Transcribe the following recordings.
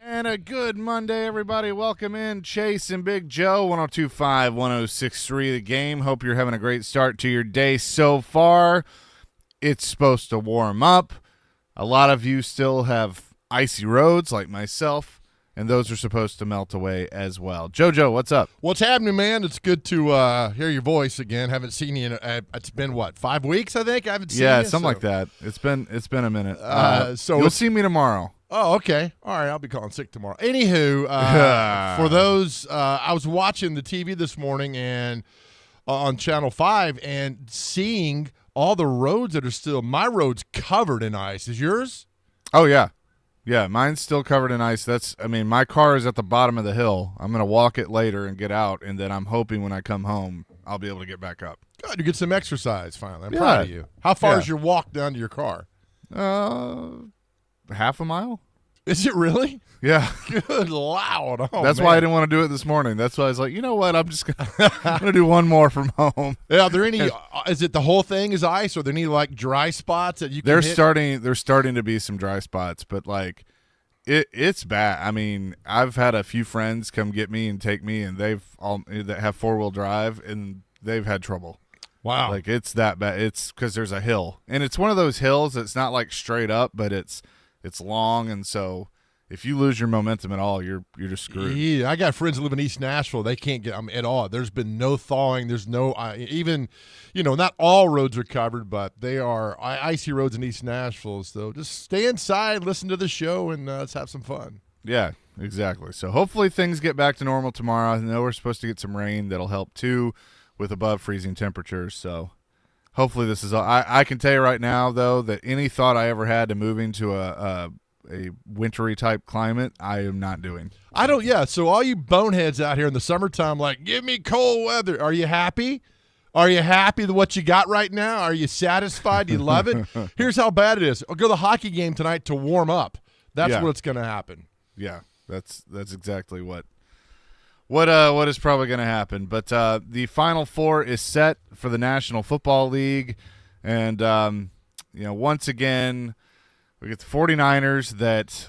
And a good Monday, everybody. Welcome in Chase and Big Joe, 102.5, 106.3 The Game. Hope you're having a great start to your day so far. It's supposed to warm up. A lot of you still have icy roads like myself, and those are supposed to melt away as well. JoJo, what's up? What's happening, man? It's good to hear your voice again. Haven't seen you in it's been, 5 weeks, I think? I haven't seen you. Yeah, something like that. It's been a minute. So you'll see me tomorrow. Oh, okay. All right, I'll be calling sick tomorrow. Anywho, for those, I was watching the TV this morning and on Channel 5 and seeing all the roads that are still, my road's covered in ice. Is yours? Oh, yeah. Yeah, mine's still covered in ice. My car is at the bottom of the hill. I'm going to walk it later and get out, and then I'm hoping when I come home, I'll be able to get back up. Good, you get some exercise finally. I'm proud of you. How far is your walk down to your car? Half a mile. Is it really? Yeah. Good Lord. Oh, That's man. why I didn't want to do it this morning. That's why I was like, you know what? I'm gonna do one more from home. Yeah, are there any? Is it the whole thing is ice, or are there any like dry spots that you can There's hit? starting to be some dry spots, but like it's bad. I mean, I've had a few friends come get me and take me, and that have 4-wheel drive, and they've had trouble. Wow. Like it's that bad. It's because there's a hill, and it's one of those hills that's not like straight up, but it's long, and so if you lose your momentum at all, you're just screwed. Yeah, I got friends that live in East Nashville. They can't get at all. There's been no thawing. There's no even, not all roads are covered, but they are icy roads in East Nashville. So just stay inside, listen to the show, and let's have some fun. Yeah, exactly. So hopefully things get back to normal tomorrow. I know we're supposed to get some rain that'll help too with above freezing temperatures. So hopefully this is all. I can tell you right now, though, that any thought I ever had to moving to a wintry type climate, I am not doing. I don't. Yeah. So all you boneheads out here in the summertime, like, give me cold weather. Are you happy? Are you happy with what you got right now? Are you satisfied? Do you love it? Here's how bad it is. I'll go to the hockey game tonight to warm up. That's what's going to happen. Yeah, that's exactly what is probably going to happen. But the Final Four is set for the National Football League, and once again, we get the 49ers that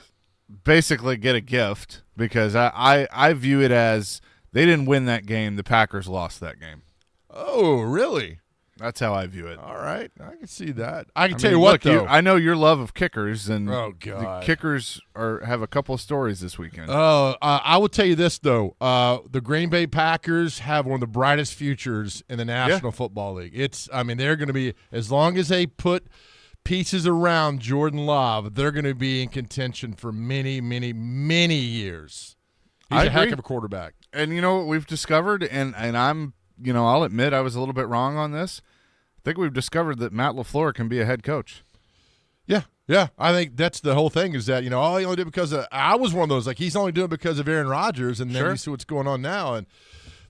basically get a gift because I view it as they didn't win that game. The Packers lost that game. Oh, really? That's how I view it. All right. I can see that. I can tell you what, though. I know your love of kickers, and oh, God. The kickers have a couple of stories this weekend. I will tell you this, though. The Green Bay Packers have one of the brightest futures in the National Football League. They're going to be, as long as they put pieces around Jordan Love, they're going to be in contention for many, many, many years. He's a heck of a quarterback. And you know what we've discovered, and I'm, I'll admit I was a little bit wrong on this. I think we've discovered that Matt LaFleur can be a head coach. Yeah. I think that's the whole thing is that, he only did because of – I was one of those, like he's only doing it because of Aaron Rodgers, and then you see what's going on now and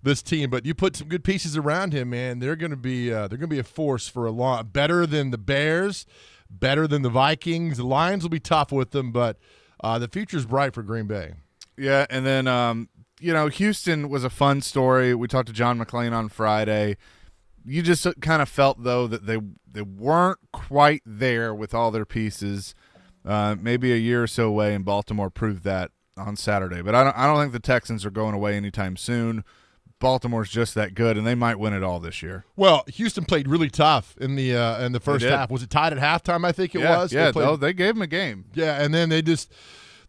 this team. But you put some good pieces around him, man, they're going to be a force for a long – better than the Bears, better than the Vikings. The Lions will be tough with them, but the future's bright for Green Bay. Yeah, and then Houston was a fun story. We talked to John McClain on Friday. You just kind of felt, though, that they weren't quite there with all their pieces. Maybe a year or so away, and Baltimore proved that on Saturday. But I don't think the Texans are going away anytime soon. Baltimore's just that good, and they might win it all this year. Well, Houston played really tough in the first half. Was it tied at halftime? I think it was. Yeah, they gave them a game. Yeah, and then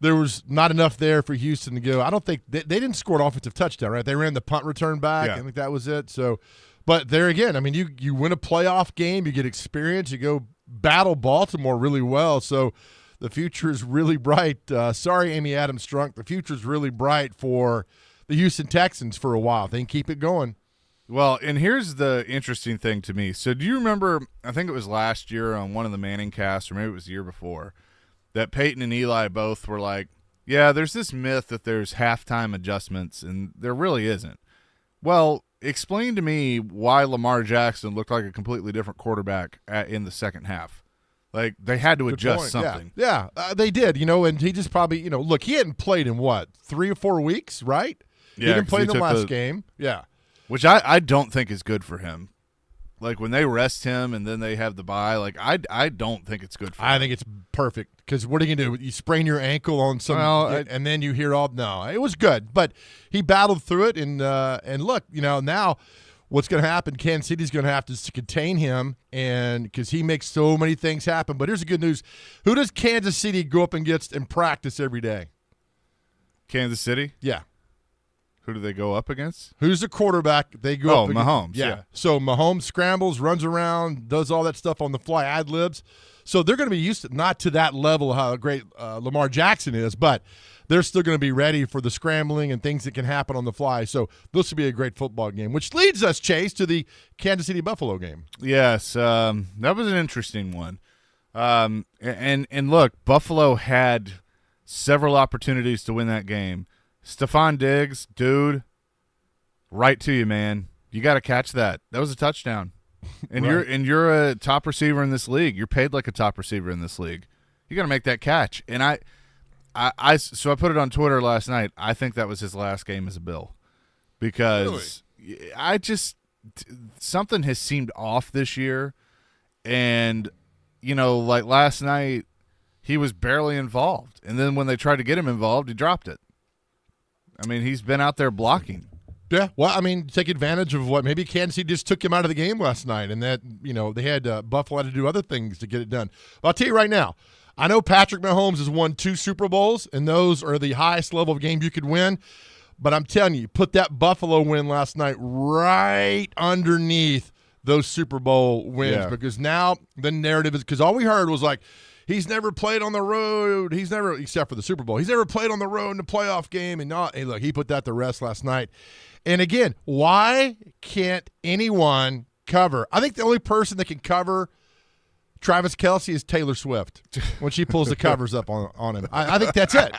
there was not enough there for Houston to go. I don't think they didn't score an offensive touchdown, right? They ran the punt return back. I think that was it. So, but there again, you win a playoff game, you get experience, you go battle Baltimore really well. So the future is really bright. Sorry, Amy Adams Strunk. The future is really bright for the Houston Texans for a while. They can keep it going. Well, and here's the interesting thing to me. So do you remember, I think it was last year on one of the Manning casts, or maybe it was the year before, that Peyton and Eli both were like, yeah, there's this myth that there's halftime adjustments, and there really isn't. Well, explain to me why Lamar Jackson looked like a completely different quarterback in the second half. Like, they had to adjust something. Yeah, they did, and he just probably, look, he hadn't played in, 3 or 4 weeks, right? Yeah, he didn't play in the last game. Yeah. Which I don't think is good for him. Like when they rest him and then they have the bye, like I don't think it's good for him. I think it's perfect because what are you going to do? You sprain your ankle on some and then you hear no, it was good. But he battled through it and look, now what's going to happen, Kansas City's going to have to contain him and because he makes so many things happen. But here's the good news. Who does Kansas City go up against in practice every day? Kansas City? Yeah. Who do they go up against? Who's the quarterback? They go up against Mahomes. Yeah. So Mahomes scrambles, runs around, does all that stuff on the fly, ad-libs. So they're going to be used to not to that level of how great Lamar Jackson is, but they're still going to be ready for the scrambling and things that can happen on the fly. So this will be a great football game, which leads us, Chase, to the Kansas City-Buffalo game. Yes, that was an interesting one. And look, Buffalo had several opportunities to win that game. Stephon Diggs, dude, right to you, man. You got to catch that. That was a touchdown. And right. you're a top receiver in this league. You're paid like a top receiver in this league. You got to make that catch. And so I put it on Twitter last night. I think that was his last game as a Bill because something has seemed off this year. And like last night, he was barely involved. And then when they tried to get him involved, he dropped it. I mean, he's been out there blocking. Yeah, well, I mean, take advantage of what maybe Kansas City just took him out of the game last night, and that they had Buffalo had to do other things to get it done. But I'll tell you right now, I know Patrick Mahomes has won 2 Super Bowls, and those are the highest level of game you could win. But I'm telling you, put that Buffalo win last night right underneath those Super Bowl wins because now the narrative is because all we heard was like. He's never played on the road. He's never, except for the Super Bowl, he's never played on the road in a playoff game. And hey, look, he put that to rest last night. And again, why can't anyone cover? I think the only person that can cover Travis Kelce is Taylor Swift when she pulls the covers up on him. I think that's it.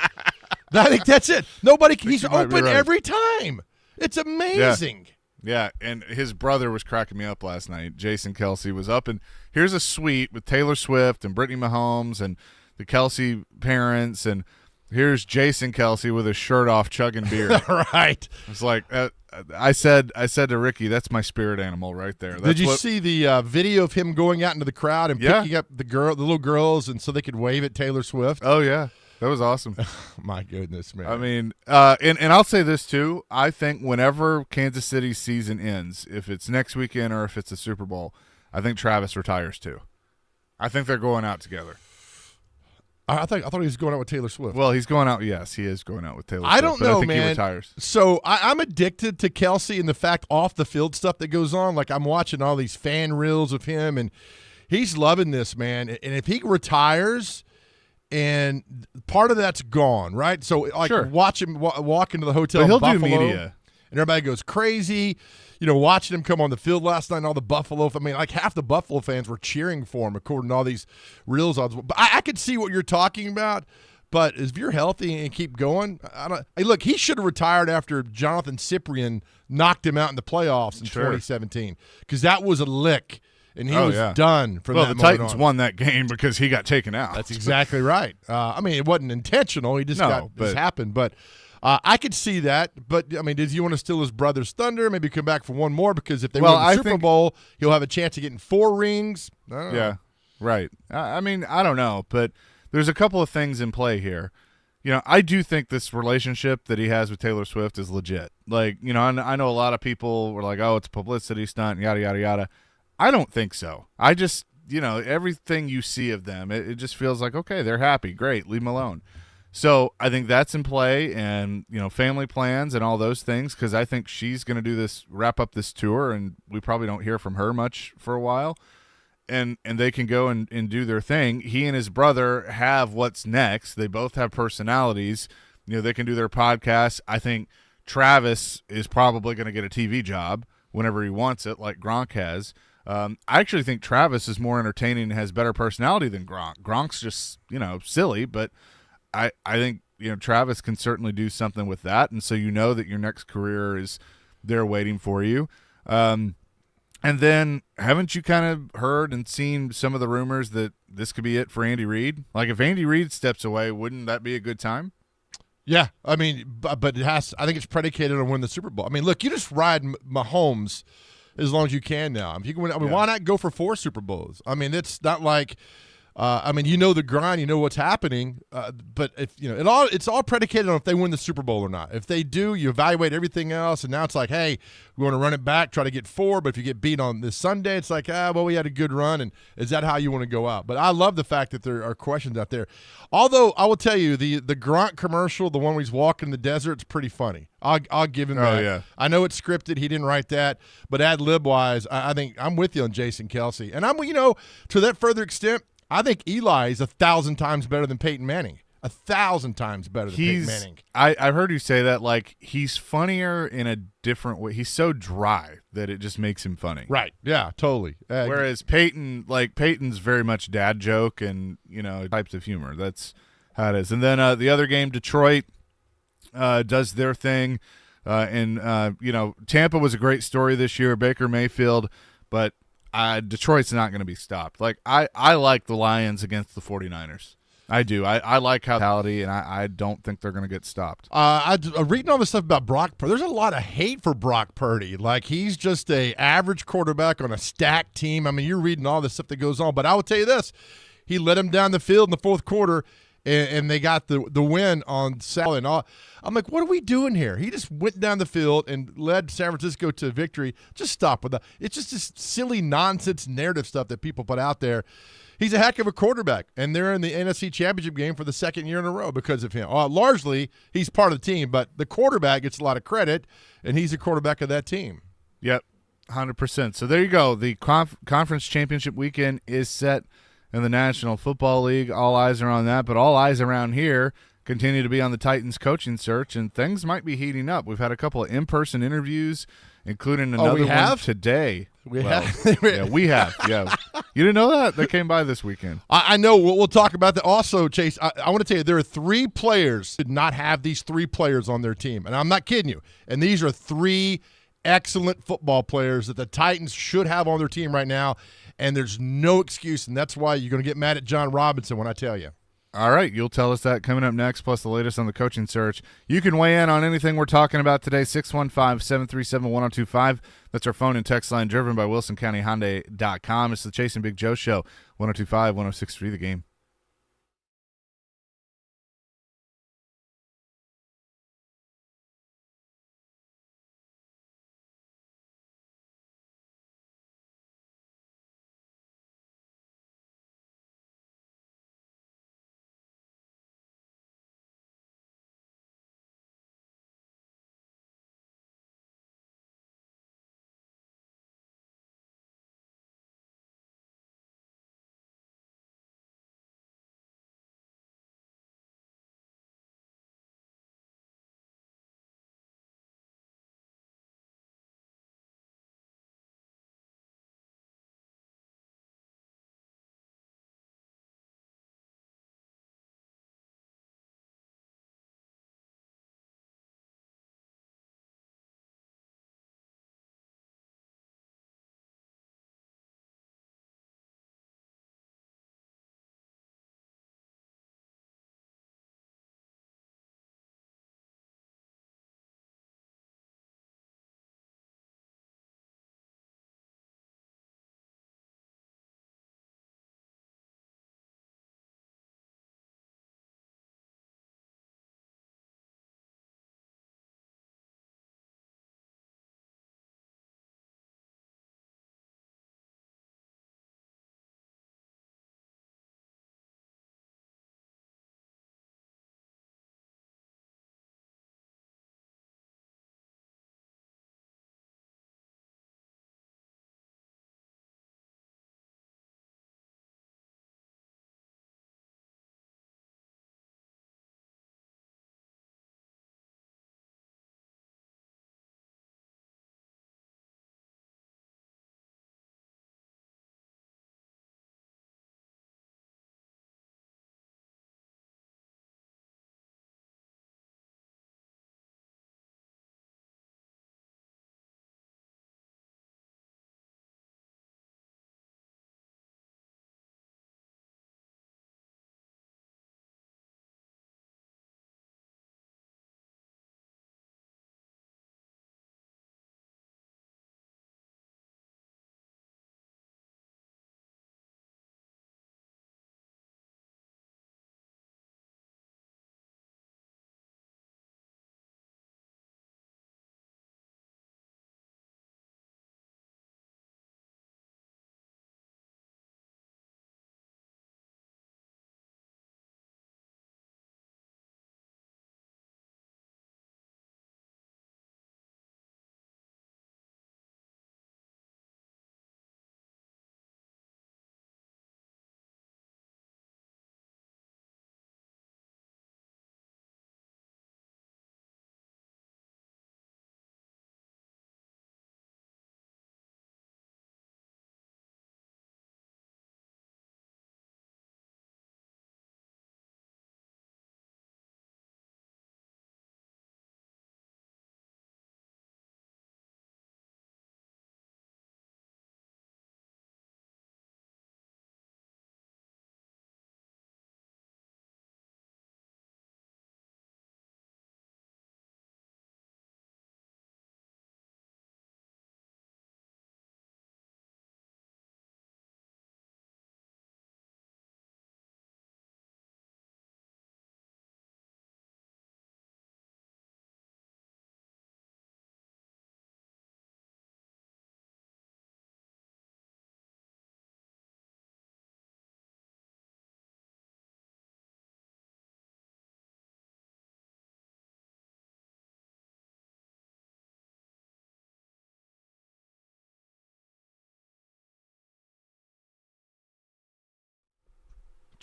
I think that's it. Nobody. He's open every time. It's amazing. Yeah, and his brother was cracking me up last night. Jason Kelce was up, and here's a suite with Taylor Swift and Brittany Mahomes and the Kelce parents, and here's Jason Kelce with his shirt off chugging beer. Right. It's like I said to Ricky, that's my spirit animal right there. Did you see the video of him going out into the crowd and picking up the little girls, and so they could wave at Taylor Swift? Oh, yeah. That was awesome. My goodness, man. I mean, and I'll say this too. I think whenever Kansas City's season ends, if it's next weekend or if it's a Super Bowl, I think Travis retires too. I think they're going out together. I thought he was going out with Taylor Swift. Well, he's going out. Yes, he is going out with Taylor Swift. I don't know, I think man. He retires. So I'm addicted to Kelce and the fact off the field stuff that goes on. Like I'm watching all these fan reels of him, and he's loving this, man. And if he retires. And part of that's gone, right? So, watch him walk into the hotel in Buffalo, do media. And everybody goes crazy. Watching him come on the field last night and all the Buffalo – I mean, like half the Buffalo fans were cheering for him according to all these reels. But I could see what you're talking about. But if you're healthy and keep going, hey, look, he should have retired after Jonathan Cyprien knocked him out in the playoffs in 2017 because that was a lick. And he was done from that moment on. Well, the Titans won that game because he got taken out. That's exactly right. I mean, it wasn't intentional. He just this happened. But I could see that. But, I mean, did you want to steal his brother's thunder? Maybe come back for one more? Because if they win the Super Bowl, he'll have a chance of getting 4 rings. Yeah, right. I mean, I don't know. But there's a couple of things in play here. I do think this relationship that he has with Taylor Swift is legit. Like, I know a lot of people were like, oh, it's a publicity stunt, yada, yada, yada. I don't think so. I just, everything you see of them, it just feels like, okay, they're happy. Great. Leave them alone. So I think that's in play and, family plans and all those things because I think she's going to wrap up this tour and we probably don't hear from her much for a while. And they can go and do their thing. He and his brother have what's next. They both have personalities. They can do their podcast. I think Travis is probably going to get a TV job whenever he wants it like Gronk has. I actually think Travis is more entertaining and has better personality than Gronk. Gronk's just, silly, but I think, Travis can certainly do something with that. And so that your next career is there waiting for you. And then haven't you kind of heard and seen some of the rumors that this could be it for Andy Reid? Like if Andy Reid steps away, wouldn't that be a good time? Yeah, I mean, but it has. I think it's predicated on winning the Super Bowl. I mean, look, you just ride Mahomes as long as you can now. If you can win, why not go for 4 Super Bowls? I mean, it's not like the grind, you know what's happening, but if it's all predicated on if they win the Super Bowl or not. If they do, you evaluate everything else, and now it's like, hey, we want to run it back, try to get 4, but if you get beat on this Sunday, it's like, we had a good run, and is that how you want to go out? But I love the fact that there are questions out there. Although I will tell you, the Gronk commercial, the one where he's walking in the desert, it's pretty funny. I'll give him that. Yeah. I know it's scripted; he didn't write that, but ad lib wise, I think I'm with you on Jason Kelce, and I'm to that further extent. I think Eli is 1,000 times better than Peyton Manning. 1,000 times better than Peyton Manning. I've heard you say that. Like, he's funnier in a different way. He's so dry that it just makes him funny. Right. Yeah, totally. Whereas Peyton's very much dad joke and, types of humor. That's how it is. And then the other game, Detroit does their thing. Tampa was a great story this year, Baker Mayfield, but Detroit's not going to be stopped. Like, I like the Lions against the 49ers. I do. I like how and I don't think they're going to get stopped. I'm reading all this stuff about Brock Purdy. There's a lot of hate for Brock Purdy. Like, he's just a average quarterback on a stacked team. I mean, you're reading all this stuff that goes on. But I will tell you this. He led them down the field in the fourth quarter, and they got the win on Saturday. And all. I'm like, what are we doing here? He just went down the field and led San Francisco to victory. Just stop with that. It's just this silly nonsense narrative stuff that people put out there. He's a heck of a quarterback, and they're in the NFC Championship game for the second year in a row because of him. Largely, he's part of the team, but the quarterback gets a lot of credit, and he's the quarterback of that team. Yep, 100%. So there you go. The conference championship weekend is set in the National Football League. All eyes are on that, but all eyes around here continue to be on the Titans coaching search, and things might be heating up. We've had a couple of in-person interviews, including another one today. We have? Yeah, we have. Yeah. You didn't know that? They came by this weekend. I know. We'll talk about that. Also, Chase, I want to tell you, there are 3 players who did not have these 3 players on their team, and I'm not kidding you. And these are 3 excellent football players that the Titans should have on their team right now, and there's no excuse, and that's why you're going to get mad at John Robinson when I tell you. All right, you'll tell us that coming up next, plus the latest on the coaching search. You can weigh in on anything we're talking about today, 615-737-1025. That's our phone and text line, driven by WilsonCountyHyundai.com. It's the Chase and Big Joe Show, 102.5, 106.3 The Game.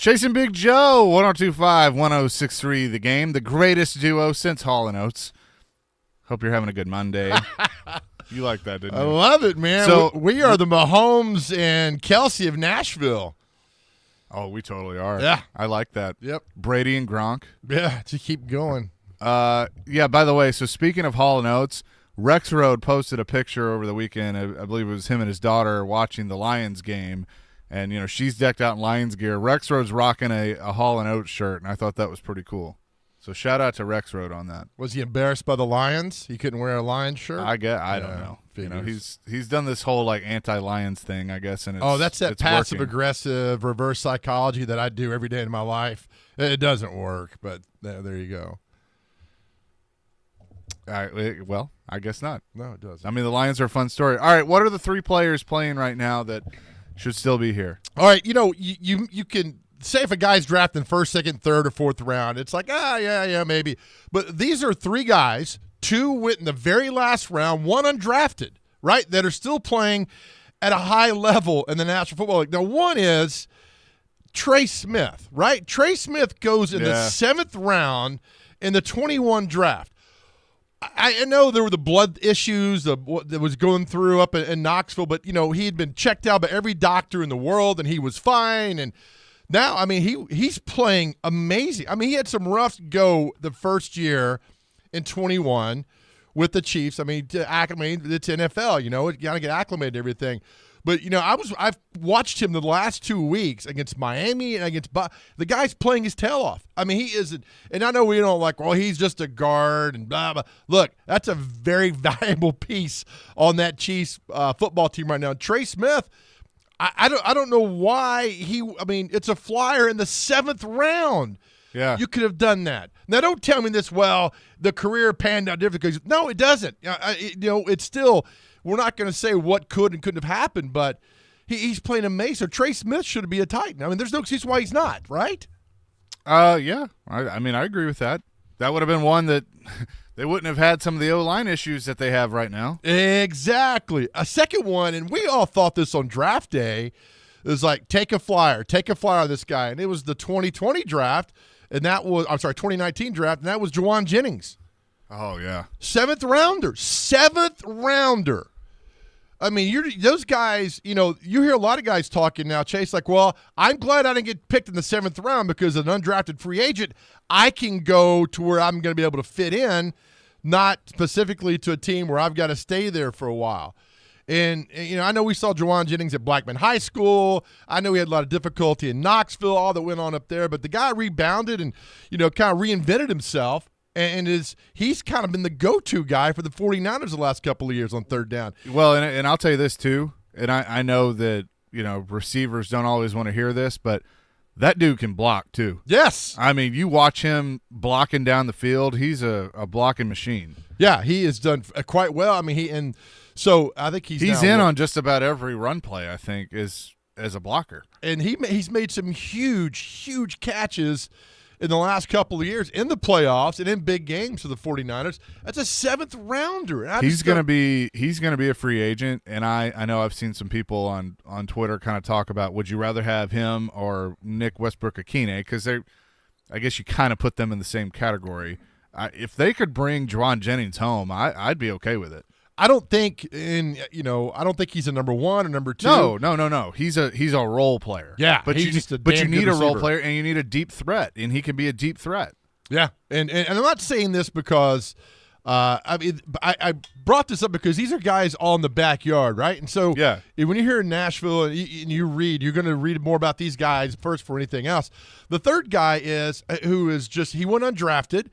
Chasing Big Joe, 102.5, 106.3 The Game, the greatest duo since Hall & Oates. Hope you're having a good Monday. You like that, didn't you? I love it, man. So we are the Mahomes and Kelsey of Nashville. Oh, we totally are. Yeah. I like that. Yep. Brady and Gronk. Yeah, just keep going. Yeah, by the way, so speaking of Hall & Oates, Rexroad posted a picture over the weekend. I believe it was him and his daughter watching the Lions game. And, she's decked out in Lions gear. Rexroad's rocking a Hall & Oates shirt, and I thought that was pretty cool. So shout out to Rexroad on that. Was he embarrassed by the Lions? He couldn't wear a Lions shirt? I don't know. He's done this whole like anti-Lions thing, I guess, and that's that passive aggressive reverse psychology that I do every day in my life. It doesn't work, but there you go. Well, I guess not. No, it doesn't. I mean, the Lions are a fun story. All right, what are the 3 players playing right now that should still be here? All right, you can say if a guy's drafted in first, second, third, or fourth round, it's like, yeah, maybe. But these are 3 guys. 2 went in the very last round, 1 undrafted, right, that are still playing at a high level in the National Football League. Now, one is Trey Smith, right? Trey Smith goes in the 7th round in the 21 draft. I know there were the blood issues that was going through up in Knoxville, but, he had been checked out by every doctor in the world, and he was fine. And now, I mean, he's playing amazing. I mean, he had some rough go the first year in 21 with the Chiefs. I mean, to acclimate, it's NFL, you got to get acclimated to everything. But, I've watched him the last 2 weeks against Miami and against the guy's playing his tail off. I mean, he isn't, and I know we don't like, well, he's just a guard and blah, blah. Look, that's a very valuable piece on that Chiefs football team right now. Trey Smith, I don't know why it's a flyer in the 7th round. Yeah. You could have done that. Now, don't tell me this, the career panned out differently. No, it doesn't. It's still, we're not going to say what could and couldn't have happened, but he's playing amazing. So Trey Smith should be a Titan. I mean, there's no excuse why he's not, right? Yeah. I mean, I agree with that. That would have been one that they wouldn't have had some of the O-line issues that they have right now. Exactly. A second one, and we all thought this on draft day, it was like, take a flyer on this guy. And it was the 2020 draft. And that was, 2019 draft, and that was Jauan Jennings. Oh, yeah. 7th rounder. I mean, those guys, you hear a lot of guys talking now, Chase, like, well, I'm glad I didn't get picked in the 7th round because as an undrafted free agent, I can go to where I'm going to be able to fit in, not specifically to a team where I've got to stay there for a while. And I know we saw Jauan Jennings at Blackman High School. I know he had a lot of difficulty in Knoxville, all that went on up there. But the guy rebounded and, kind of reinvented himself. And he's kind of been the go-to guy for the 49ers the last couple of years on 3rd down. Well, and I'll tell you this, too. And I know that, receivers don't always want to hear this, but that dude can block, too. Yes. I mean, you watch him blocking down the field. He's a blocking machine. Yeah, he has done quite well. I mean, so I think he's in on just about every run play, I think, as a blocker. And he's made some huge catches in the last couple of years in the playoffs and in big games for the 49ers. That's a 7th rounder. He's going to be a free agent, and I know I've seen some people on Twitter kind of talk about, would you rather have him or Nick Westbrook-Akine? Because I guess you kind of put them in the same category. If they could bring Jauan Jennings home, I'd be okay with it. I don't think I don't think he's a number 1 or number 2. No. He's a role player. Yeah, but you need a role player, and you need a deep threat, and he can be a deep threat. Yeah, and I'm not saying this because I brought this up because these are guys all in the backyard, right? And so when you're here in Nashville and you read, you're going to read more about these guys first for anything else. The third guy he went undrafted.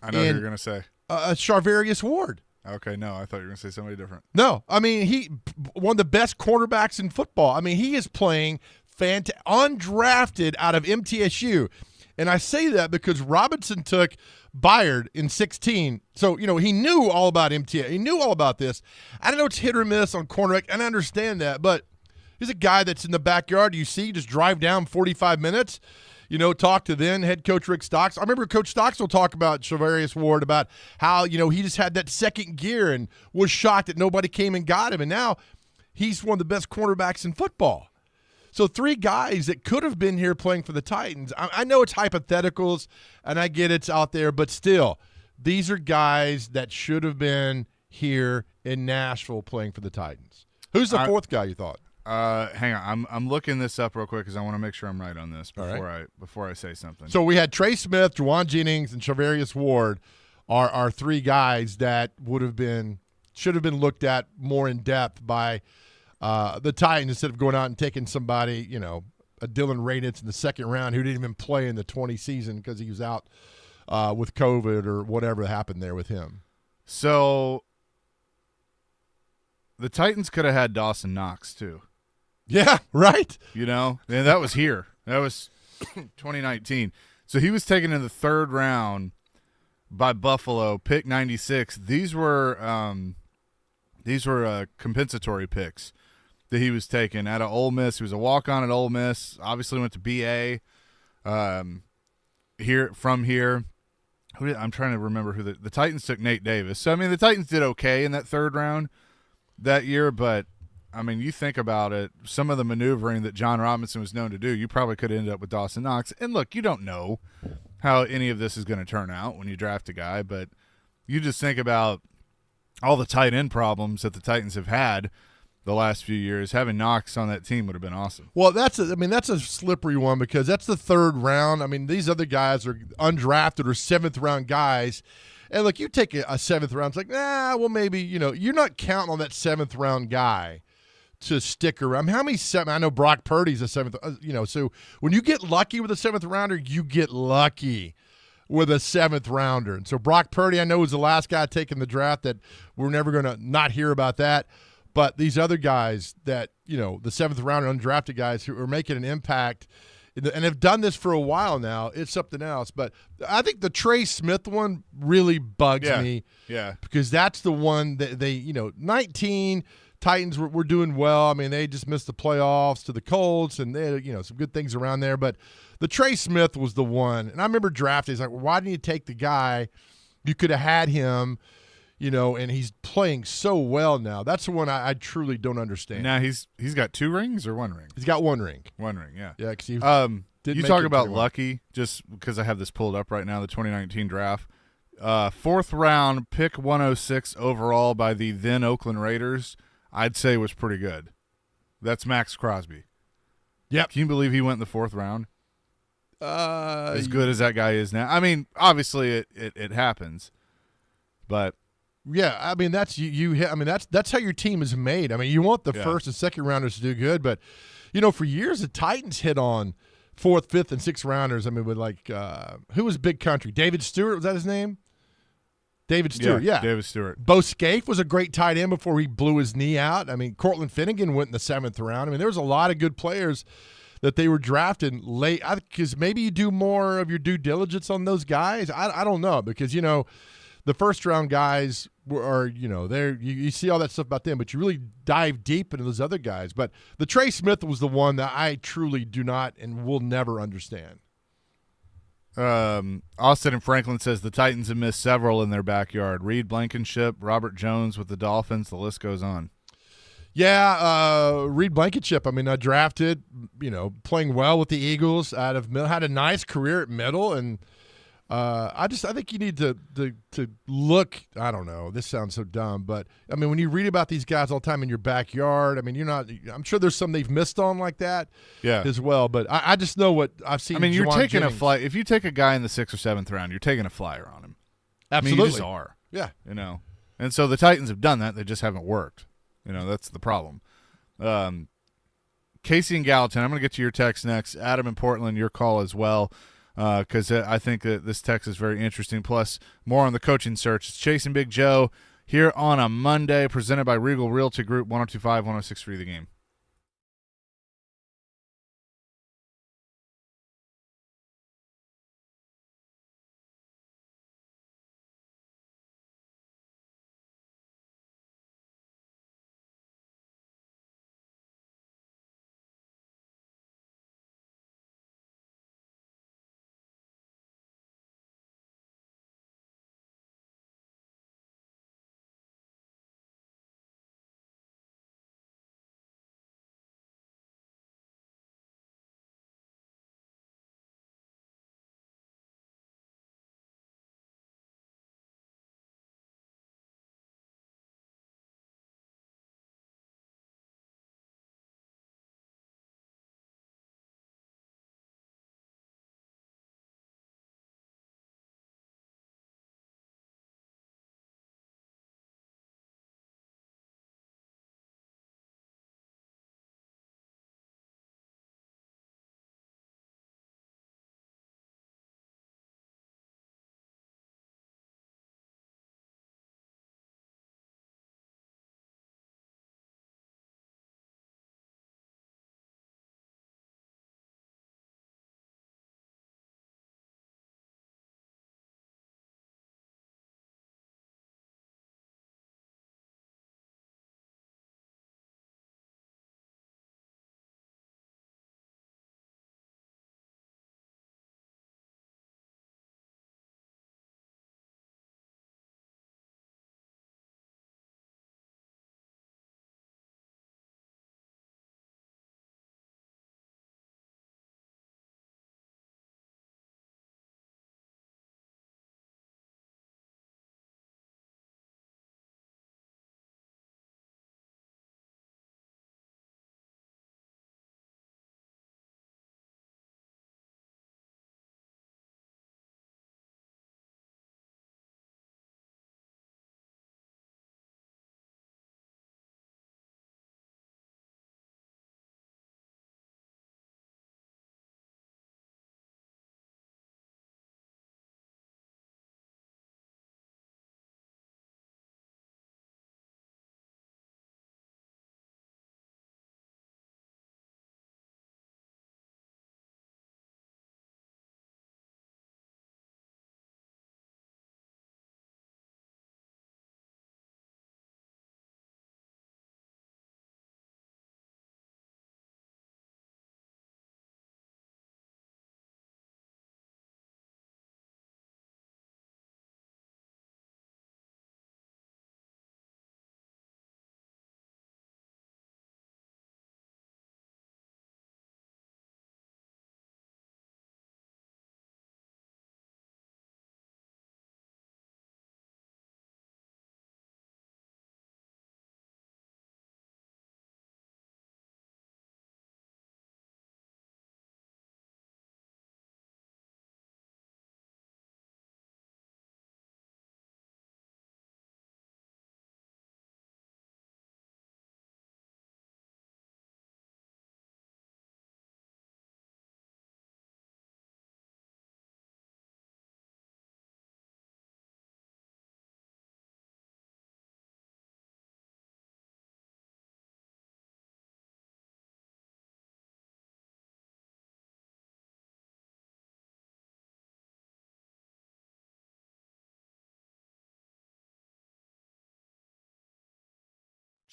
I know who you're going to say. Charvarius Ward. Okay, no, I thought you were going to say somebody different. No, I mean, he one of the best cornerbacks in football. I mean, he is playing undrafted out of MTSU. And I say that because Robinson took Byard in 16. So, he knew all about MTSU. He knew all about this. I don't know, it's hit or miss on cornerback, and I understand that. But he's a guy that's in the backyard. You see, just drive down 45 minutes. Talk to then head coach Rick Stocks. I remember Coach Stocks will talk about Charvarius Ward, about how, he just had that second gear and was shocked that nobody came and got him. And now he's one of the best cornerbacks in football. So 3 guys that could have been here playing for the Titans. I know it's hypotheticals, and I get it's out there, but still, these are guys that should have been here in Nashville playing for the Titans. Who's the 4th guy you thought? Hang on, I'm looking this up real quick because I want to make sure I'm right on this before I say something. So we had Trey Smith, Juwan Jennings, and Charvarius Ward are 3 guys that should have been looked at more in depth by the Titans instead of going out and taking somebody, a Dylan Raditz in the 2nd round who didn't even play in the 20 season because he was out with COVID or whatever happened there with him. So the Titans could have had Dawson Knox too. Yeah, right. And that was here. That was 2019. So he was taken in the 3rd round by Buffalo, pick 96. These were compensatory picks that he was taken out of Ole Miss. He was a walk-on at Ole Miss. Obviously went to BA. Here. I'm trying to remember who the Titans took. Nate Davis. So the Titans did okay in that 3rd round that year, but you think about it, some of the maneuvering that John Robinson was known to do, you probably could end up with Dawson Knox. And look, you don't know how any of this is going to turn out when you draft a guy, but you just think about all the tight end problems that the Titans have had the last few years. Having Knox on that team would have been awesome. Well, that's a slippery one because that's the 3rd round. These other guys are undrafted or 7th round guys. And look, you take a 7th round, it's like, maybe, you're not counting on that 7th round guy to stick around. How many I know Brock Purdy's a 7th, so when you get lucky with a 7th rounder, you get lucky with a 7th rounder. And so Brock Purdy, I know, was the last guy taking the draft that we're never going to not hear about that. But these other guys that, the 7th rounder undrafted guys who are making an impact and have done this for a while now, it's something else. But I think the Trey Smith one really bugs me. Yeah. Because that's the one that they, 19 Titans were doing well. They just missed the playoffs to the Colts, and they had, some good things around there. But the Trey Smith was the one. And I remember drafting, it's like, well, why didn't you take the guy? You could have had him, and he's playing so well now. That's the one I truly don't understand. Now he's got 2 rings or 1 ring? He's got 1 ring. 1 ring, yeah. Yeah, because you talk about lucky, just because I have this pulled up right now, the 2019 draft. 4th round, pick 106 overall by the then Oakland Raiders, I'd say was pretty good. That's Max Crosby. Yep. Can you believe he went in the 4th round? As good as that guy is now. Obviously it happens, but yeah, that's that's how your team is made. You want the 1st and 2nd rounders to do good, but for years the Titans hit on 4th, 5th, and 6th rounders. With who was Big Country? David Stewart, was that his name? David Stewart, yeah. David Stewart. Bo Scaife was a great tight end before he blew his knee out. Cortland Finnegan went in the 7th round. there was a lot of good players that they were drafted late. Because maybe you do more of your due diligence on those guys. I don't know, because, the 1st round guys are, you see all that stuff about them, but you really dive deep into those other guys. But the Trey Smith was the one that I truly do not and will never understand. Austin and Franklin says the Titans have missed several in their backyard. Reed Blankenship, Robert Jones with the Dolphins. The list goes on. Yeah, Reed Blankenship. I drafted, playing well with the Eagles out of middle, had a nice career at middle, and I think you need to look. I don't know. This sounds so dumb, but when you read about these guys all the time in your backyard, you're not. I'm sure there's some they've missed on like that, as well. But I just know what I've seen. You're Juwan taking Jennings. a fly. If you take a guy in the 6th or 7th round, you're taking a flyer on him. Absolutely, you just are. Yeah, And so the Titans have done that. They just haven't worked. That's the problem. Casey and Gallatin, I'm going to get to your text next. Adam in Portland, your call as well. Because I think that this text is very interesting. Plus, more on the coaching search. It's Chase and Big Joe here on a Monday, presented by Regal Realty Group, 102.5, 106.3 The Game.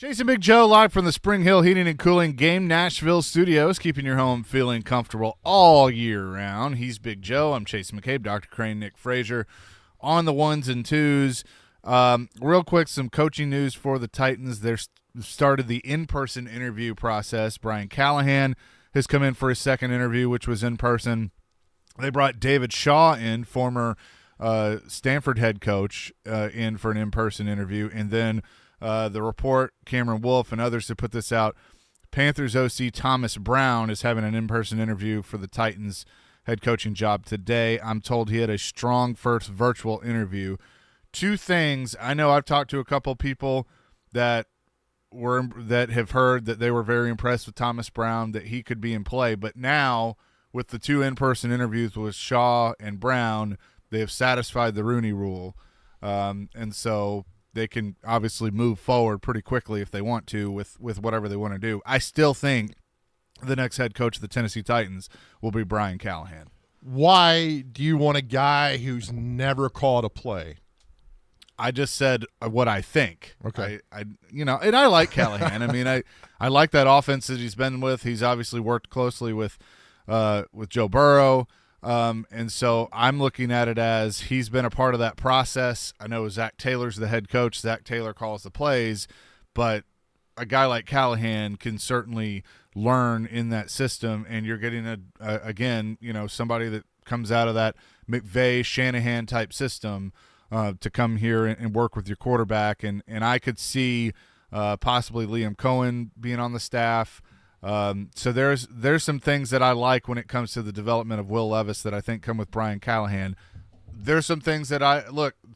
Jason Big Joe live from the Spring Hill Heating and Cooling Game Nashville studios, keeping your home feeling comfortable all year round. He's Big Joe. I'm Chase McCabe, Dr. Crane, Nick Frazier on the ones and twos. Real quick, some coaching news for the Titans. They started the in-person interview process. Brian Callahan has come in for his second interview, which was in person. They brought David Shaw in, former Stanford head coach, in for an in-person interview. And then the report, Cameron Wolfe and others have put this out, Panthers OC Thomas Brown is having an in-person interview for the Titans head coaching job today. I'm told he had a strong first virtual interview. Two things. I know I've talked to a couple people that have heard that they were very impressed with Thomas Brown, that he could be in play. But now, with the two in-person interviews with Shaw and Brown, they have satisfied the Rooney Rule. And so they can obviously move forward pretty quickly if they want to with whatever they want to do. I still think the next head coach of the Tennessee Titans will be Brian Callahan. Why do you want a guy who's never called a play? I just said what I think. Okay. And I like Callahan. I mean, I like that offense that he's been with. He's obviously worked closely with Joe Burrow. And so I'm looking at it as he's been a part of that process. I know Zach Taylor's the head coach. Zach Taylor calls the plays, but a guy like Callahan can certainly learn in that system. And you're getting somebody that comes out of that McVay, Shanahan type system to come here and work with your quarterback. And I could see possibly Liam Cohen being on the staff. So there's some things that I like when it comes to the development of Will Levis that I think come with Brian Callahan. There's some things that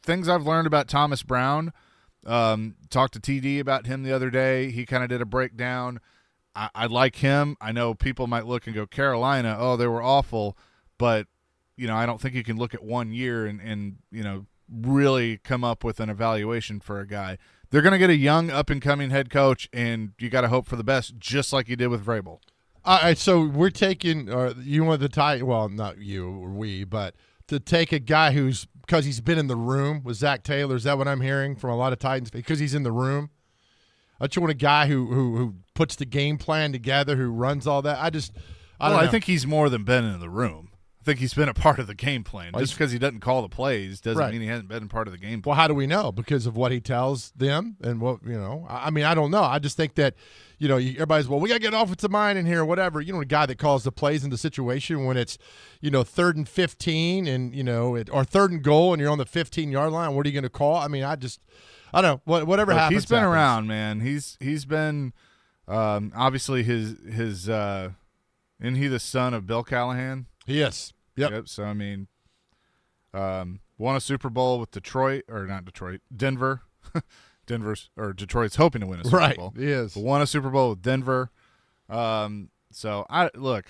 things I've learned about Thomas Brown. Talked to TD about him the other day. He kind of did a breakdown. I like him. I know people might look and go, Carolina, oh, they were awful. But, I don't think you can look at 1 year and really come up with an evaluation for a guy. They're going to get a young, up-and-coming head coach, and you got to hope for the best, just like you did with Vrabel. All right, so we're taking you want the tie. Well, not you or we, but to take a guy because he's been in the room with Zach Taylor. Is that what I'm hearing from a lot of Titans? Because he's in the room. I just want a guy who puts the game plan together, who runs all that. I don't know. I think he's more than been in the room. I think he's been a part of the game plan. Just because he doesn't call the plays doesn't mean he hasn't been a part of the game plan. Well, how do we know? Because of what he tells them and what, I mean, I don't know. I just think that, everybody's, we got to get an offensive mind in here or whatever. A guy that calls the plays in the situation when it's, 3rd and 15 and, or 3rd and goal and you're on the 15-yard line. What are you going to call? I mean, I don't know. Whatever happens. He's been around, man. He's been obviously his isn't he the son of Bill Callahan? He is. Yep. So I mean, won a Super Bowl with Denver. Detroit's hoping to win a Super Bowl. He is. But won a Super Bowl with Denver. So I like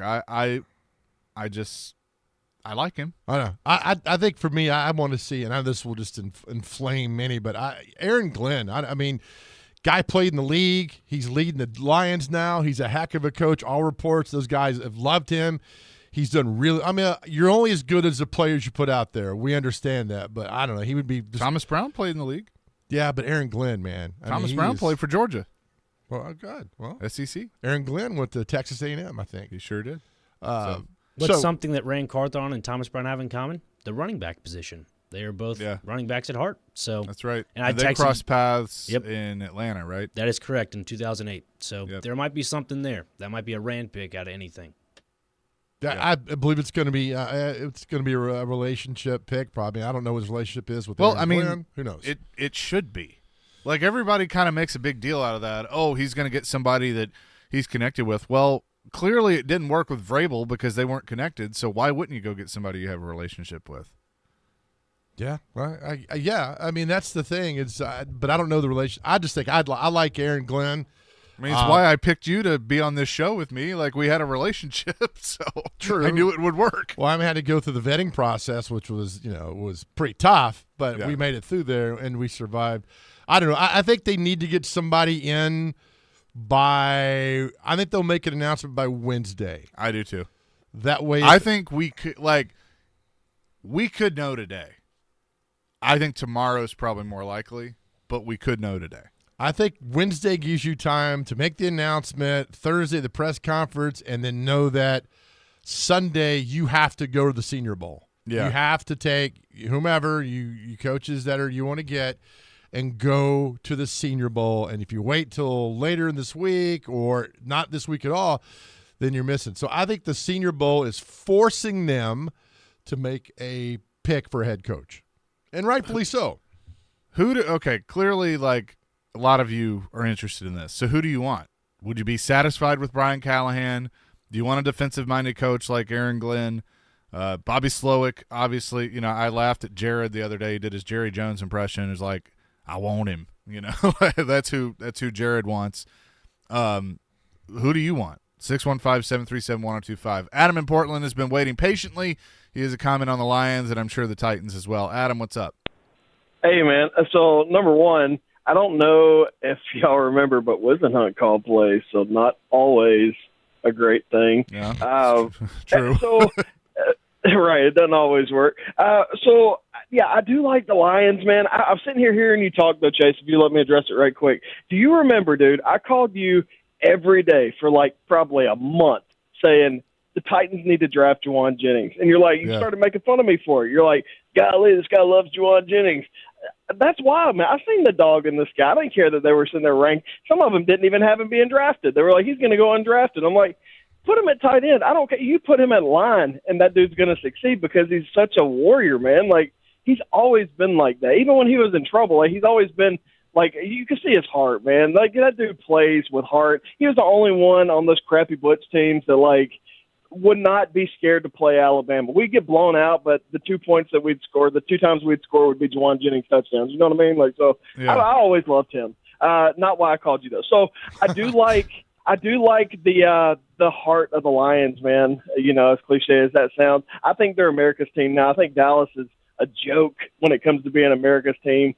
him. I know. I think for me, I want to see, and this will just inflame many, but Aaron Glenn. I mean, guy played in the league. He's leading the Lions now. He's a heck of a coach. All reports, those guys have loved him. He's done really – I mean, you're only as good as the players you put out there. We understand that, but I don't know. He would be – Thomas Brown played in the league. Yeah, but Aaron Glenn, man. Thomas Brown played for Georgia. Well, good. Well, SEC. Aaron Glenn went to Texas A&M, I think. He sure did. What's something that Rand Carthon and Thomas Brown have in common? The running back position. They are both running backs at heart. So that's right. And they crossed paths in Atlanta, right? That is correct, in 2008. So there might be something there. That might be a Rand pick out of anything. I believe it's going to be a relationship pick. Probably. I don't know what his relationship is with. Aaron Glenn. Who knows? It should be. Like everybody kind of makes a big deal out of that. Oh, he's going to get somebody that he's connected with. Well, clearly it didn't work with Vrabel because they weren't connected. So why wouldn't you go get somebody you have a relationship with? Yeah, well, I mean, that's the thing. It's but I don't know the relation. I just think I like Aaron Glenn. I mean, it's why I picked you to be on this show with me. Like, we had a relationship, so true. I knew it would work. Well, I had to go through the vetting process, which was, was pretty tough, but we made it through there and we survived. I don't know. I think they need to get somebody in I think they'll make an announcement by Wednesday. I do too. That way. I think we could know today. I think tomorrow's probably more likely, but we could know today. I think Wednesday gives you time to make the announcement, Thursday the press conference, and then know that Sunday you have to go to the Senior Bowl. Yeah. You have to take whomever you coaches that you want to get and go to the Senior Bowl. And if you wait till later in this week or not this week at all, then you're missing. So I think the Senior Bowl is forcing them to make a pick for a head coach, and rightfully so. Okay, clearly, like, a lot of you are interested in this. So who do you want? Would you be satisfied with Brian Callahan? Do you want a defensive-minded coach like Aaron Glenn? Bobby Slowick, obviously. You know, I laughed at Jared the other day. He did his Jerry Jones impression. It was like, I want him. You know, that's who Jared wants. Who do you want? 615-737-1025. Adam in Portland has been waiting patiently. He has a comment on the Lions, and I'm sure the Titans as well. Adam, what's up? Hey, man. So, number one, I don't know if y'all remember, but Whisenhunt called plays, so not always a great thing. Yeah, true. So, right, it doesn't always work. So, yeah, I do like the Lions, man. I'm sitting here hearing you talk, though, Chase, if you let me address it right quick. Do you remember, dude, I called you every day for, like, probably a month saying the Titans need to draft Juwan Jennings. And you're like, you started making fun of me for it. You're like, golly, this guy loves Juwan Jennings. That's wild, man. I seen the dog in this guy. I didn't care that they were sitting there ranked. Some of them didn't even have him being drafted. They were like, he's going to go undrafted. I'm like, put him at tight end. I don't care. You put him at line, and that dude's going to succeed because he's such a warrior, man. Like, he's always been like that. Even when he was in trouble, like, he's always been like, you can see his heart, man. Like, that dude plays with heart. He was the only one on those crappy blitz teams that, like, would not be scared to play Alabama. We'd get blown out, but the 2 points that we'd score, the 2 times we'd score would be Juwan Jennings touchdowns. You know what I mean? Like, so I always loved him. Not why I called you though. So I do like the heart of the Lions, man. You know, as cliche as that sounds, I think they're America's team now. I think Dallas is a joke when it comes to being America's team.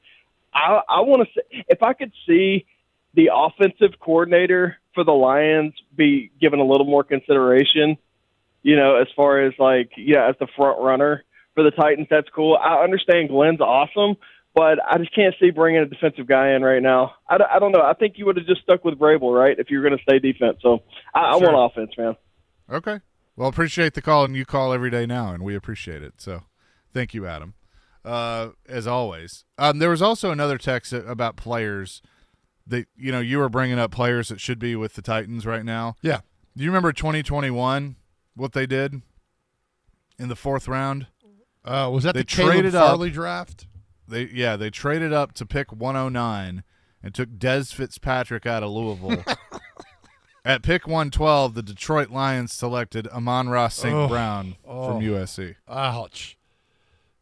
I want to say, if I could see the offensive coordinator for the Lions be given a little more consideration, you know, as far as like, as the front runner for the Titans, that's cool. I understand Glenn's awesome, but I just can't see bringing a defensive guy in right now. I don't know. I think you would have just stuck with Vrabel, right, if you're going to stay defense. So I want offense, man. Okay. Well, appreciate the call, and you call every day now, and we appreciate it. So thank you, Adam, as always. There was also another text about players that, you know, you were bringing up players that should be with the Titans right now. Yeah. Do you remember 2021, what they did in the 4th round? Was that the Caleb Farley draft? They traded up to pick 109 and took Dez Fitzpatrick out of Louisville. At pick 112, the Detroit Lions selected Amon-Ra St. Brown from USC. Ouch.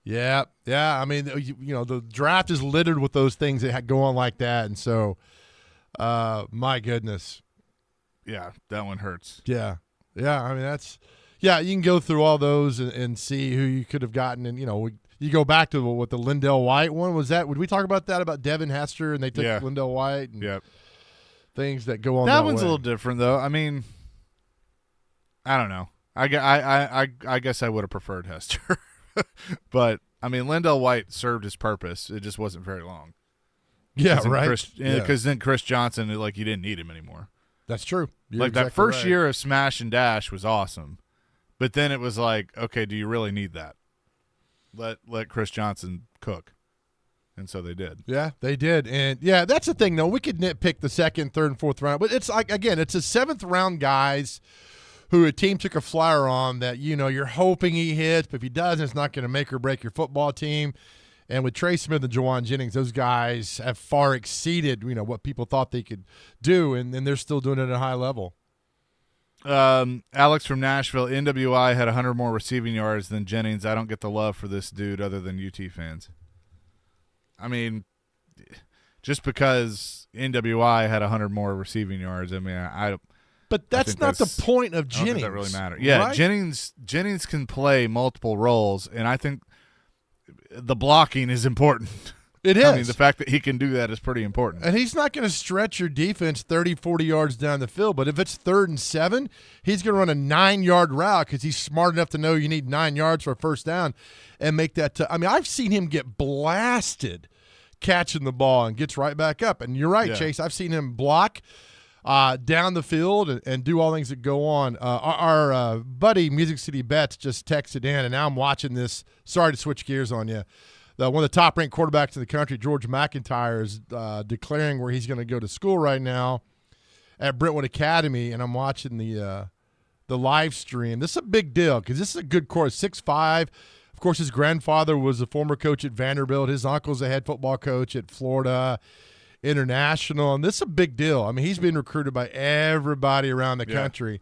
Yeah. I mean, you know, the draft is littered with those things that go on like that, and so, my goodness. Yeah, that one hurts. Yeah. I mean, you can go through all those and see who you could have gotten, and, you know, you go back to what the Lindell White one was. That would we talk about that, about Devin Hester, and they took Lindell White and things that go on that one's way. A little different, though. I mean, I don't know. I guess I would have preferred Hester. But, I mean, Lindell White served his purpose. It just wasn't very long. Yeah, right. Because then Chris Johnson, like, you didn't need him anymore. That's true. You're like, exactly that first right. year of Smash and Dash was awesome. But then it was like, okay, do you really need that? Let Chris Johnson cook. And so they did. Yeah, they did. And, that's the thing, though. We could nitpick the 2nd, 3rd, and 4th round. But it's like, again, it's a 7th-round guys who a team took a flyer on that, you know, you're hoping he hits, but if he doesn't, it's not going to make or break your football team. And with Trey Smith and Juwan Jennings, those guys have far exceeded, you know, what people thought they could do, and they're still doing it at a high level. Alex from Nashville, NWI had 100 more receiving yards than Jennings. I don't get the love for this dude other than UT fans. I mean, just because NWI had 100 more receiving yards, I mean, But that's not the point of Jennings. I don't think that really matters. Yeah, right? Jennings can play multiple roles, and I think the blocking is important. It is. I mean, the fact that he can do that is pretty important. And he's not going to stretch your defense 30, 40 yards down the field, but if it's 3rd and 7, he's going to run a 9-yard route because he's smart enough to know you need 9 yards for a first down and make that I mean, I've seen him get blasted catching the ball and gets right back up. And you're right, Chase. I've seen him block down the field and do all things that go on. Our buddy Music City Bets just texted in, and now I'm watching this. Sorry to switch gears on you. One of the top-ranked quarterbacks in the country, George McIntyre, is declaring where he's going to go to school right now at Brentwood Academy, and I'm watching the live stream. This is a big deal because this is a good course, 6'5". Of course, his grandfather was a former coach at Vanderbilt. His uncle's a head football coach at Florida International, and this is a big deal. I mean, he's been recruited by everybody around the country.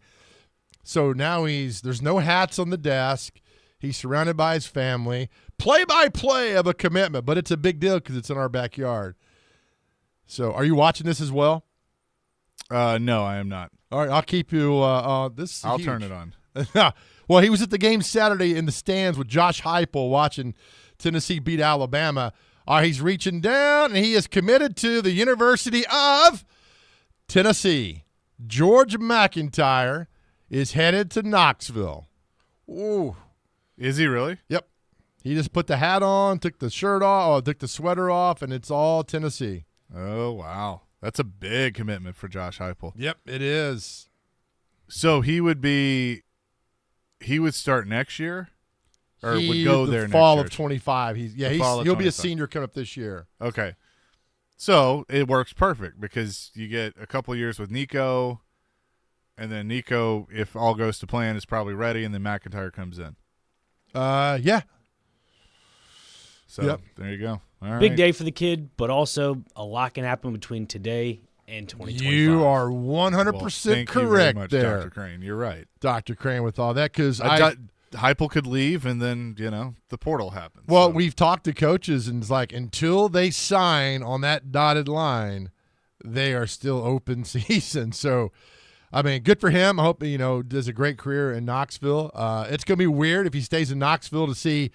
So now there's no hats on the desk. He's surrounded by his family. Play-by-play of a commitment, but it's a big deal because it's in our backyard. So are you watching this as well? No, I am not. All right, I'll keep you this. I'll turn it on. Well, he was at the game Saturday in the stands with Josh Heupel watching Tennessee beat Alabama. He's reaching down, and he is committed to the University of Tennessee. George McIntyre is headed to Knoxville. Ooh. Is he really? Yep. He just put the hat on, took the shirt off, took the sweater off, and it's all Tennessee. Oh, wow. That's a big commitment for Josh Heupel. Yep, it is. So he would start next year? Or would go there next year? Fall of 25. He'll be a senior coming up this year. Okay. So it works perfect because you get a couple of years with Nico, and then Nico, if all goes to plan, is probably ready, and then McIntyre comes in. Yeah. So there you go. All right. Big day for the kid, but also a lot can happen between today and 2025. You are 100% correct very much, there. Dr. Crane. You're right. Dr. Crane with all that because Heupel could leave, and then, the portal happens. Well, we've talked to coaches, and it's like until they sign on that dotted line, they are still open season. So, I mean, good for him. I hope, does a great career in Knoxville. It's going to be weird if he stays in Knoxville to see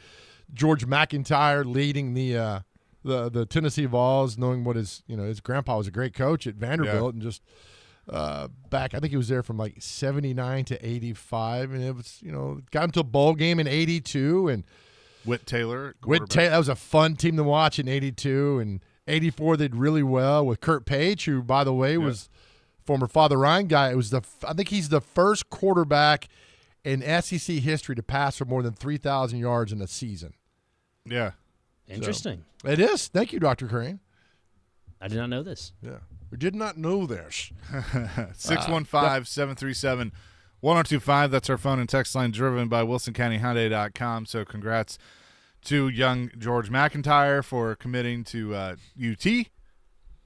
George McIntyre leading the Tennessee Vols, knowing what his grandpa was a great coach at Vanderbilt and just back, I think he was there from like 79 to 85, and it was, got him to a bowl game in 82, and Whit Taylor, that was a fun team to watch in 82, and 84 they did really well with Kurt Page, who by the way was former Father Ryan guy. It was I think he's the first quarterback in SEC history to pass for more than 3,000 yards in a season. Yeah. Interesting. So, it is. Thank you, Dr. Crane. I did not know this. Yeah. We did not know this. 615-737-1025. That's our phone and text line, driven by WilsonCountyHyundai.com. So congrats to young George McIntyre for committing to UT.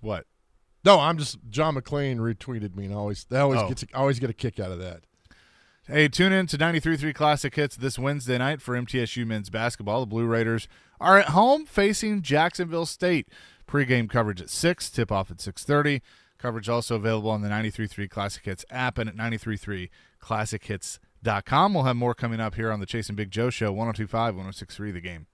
What? No, I'm just John McClain retweeted me, and I always get a kick out of that. Hey, tune in to 93.3 Classic Hits this Wednesday night for MTSU men's basketball. The Blue Raiders are at home facing Jacksonville State. Pre-game coverage at 6, tip-off at 6:30. Coverage also available on the 93.3 Classic Hits app and at 93.3classichits.com. We'll have more coming up here on the Chase and Big Joe Show, 102.5, 106.3 The Game.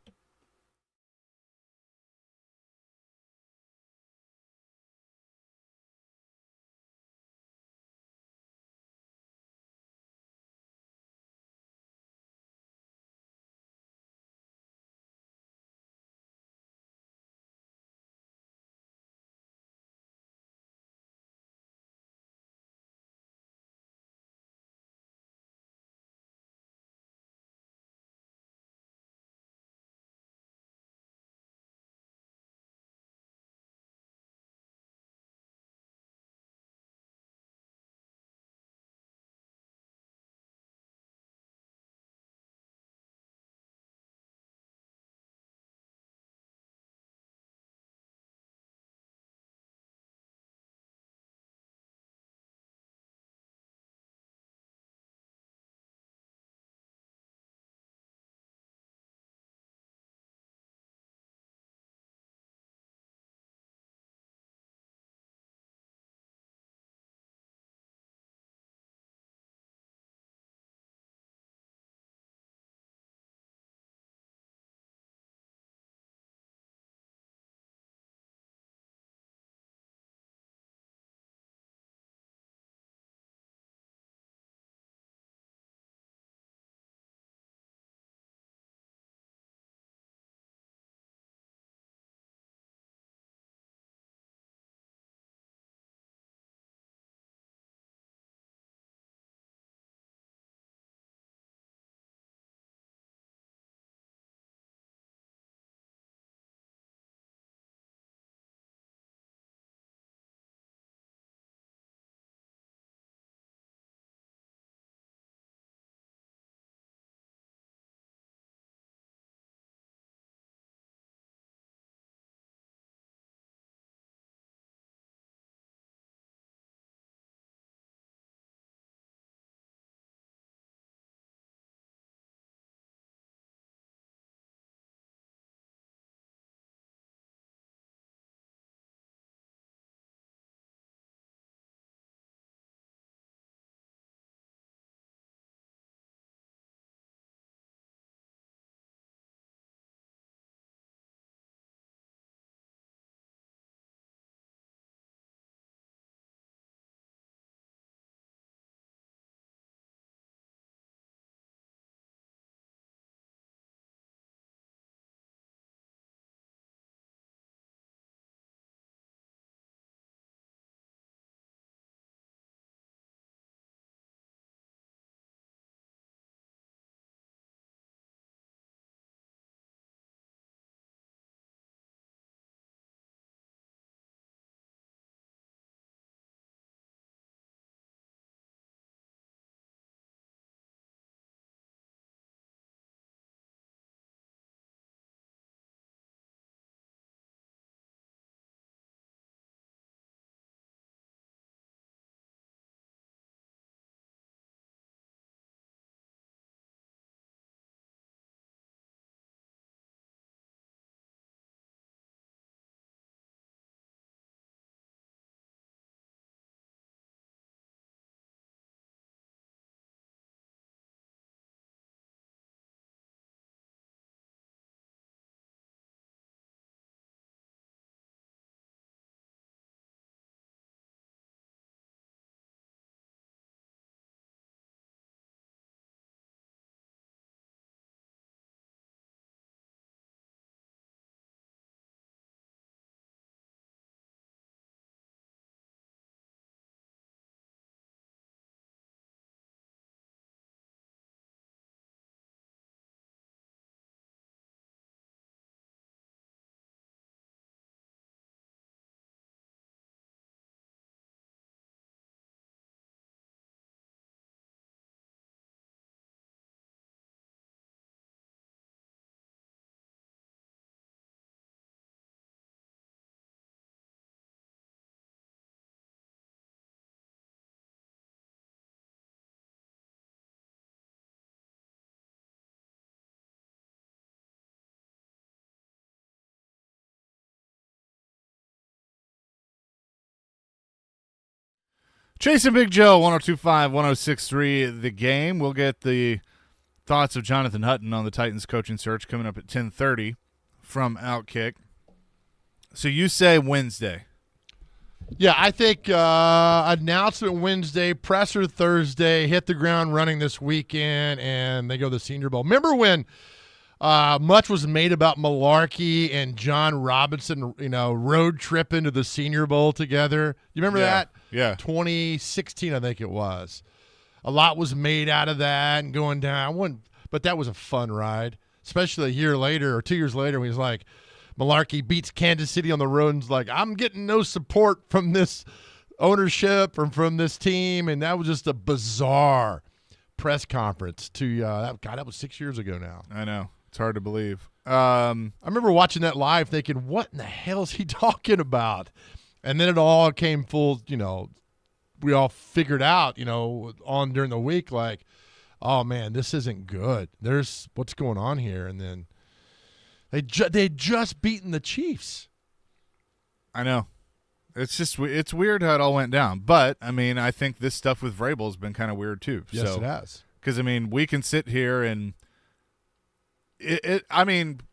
Chasing Big Joe, 102.5, 106.3, The Game. We'll get the thoughts of Jonathan Hutton on the Titans coaching search coming up at 10:30 from Outkick. So you say Wednesday. Yeah, I think announcement Wednesday, presser Thursday, hit the ground running this weekend, and they go to the Senior Bowl. Remember when much was made about Malarkey and John Robinson, road trip into the Senior Bowl together? You remember that? Yeah. 2016, I think it was. A lot was made out of that and going down. But that was a fun ride, especially a year later or 2 years later when he was like, Malarkey beats Kansas City on the road and is like, I'm getting no support from this ownership or from this team. And that was just a bizarre press conference that was 6 years ago now. I know. It's hard to believe. I remember watching that live thinking, what in the hell is he talking about? And then it all came full, we all figured out, on during the week, like, oh, man, this isn't good. There's what's going on here. And then they'd just beaten the Chiefs. I know. It's weird how it all went down. But, I think this stuff with Vrabel has been kind of weird too. Yes, it has. Because, we can sit here and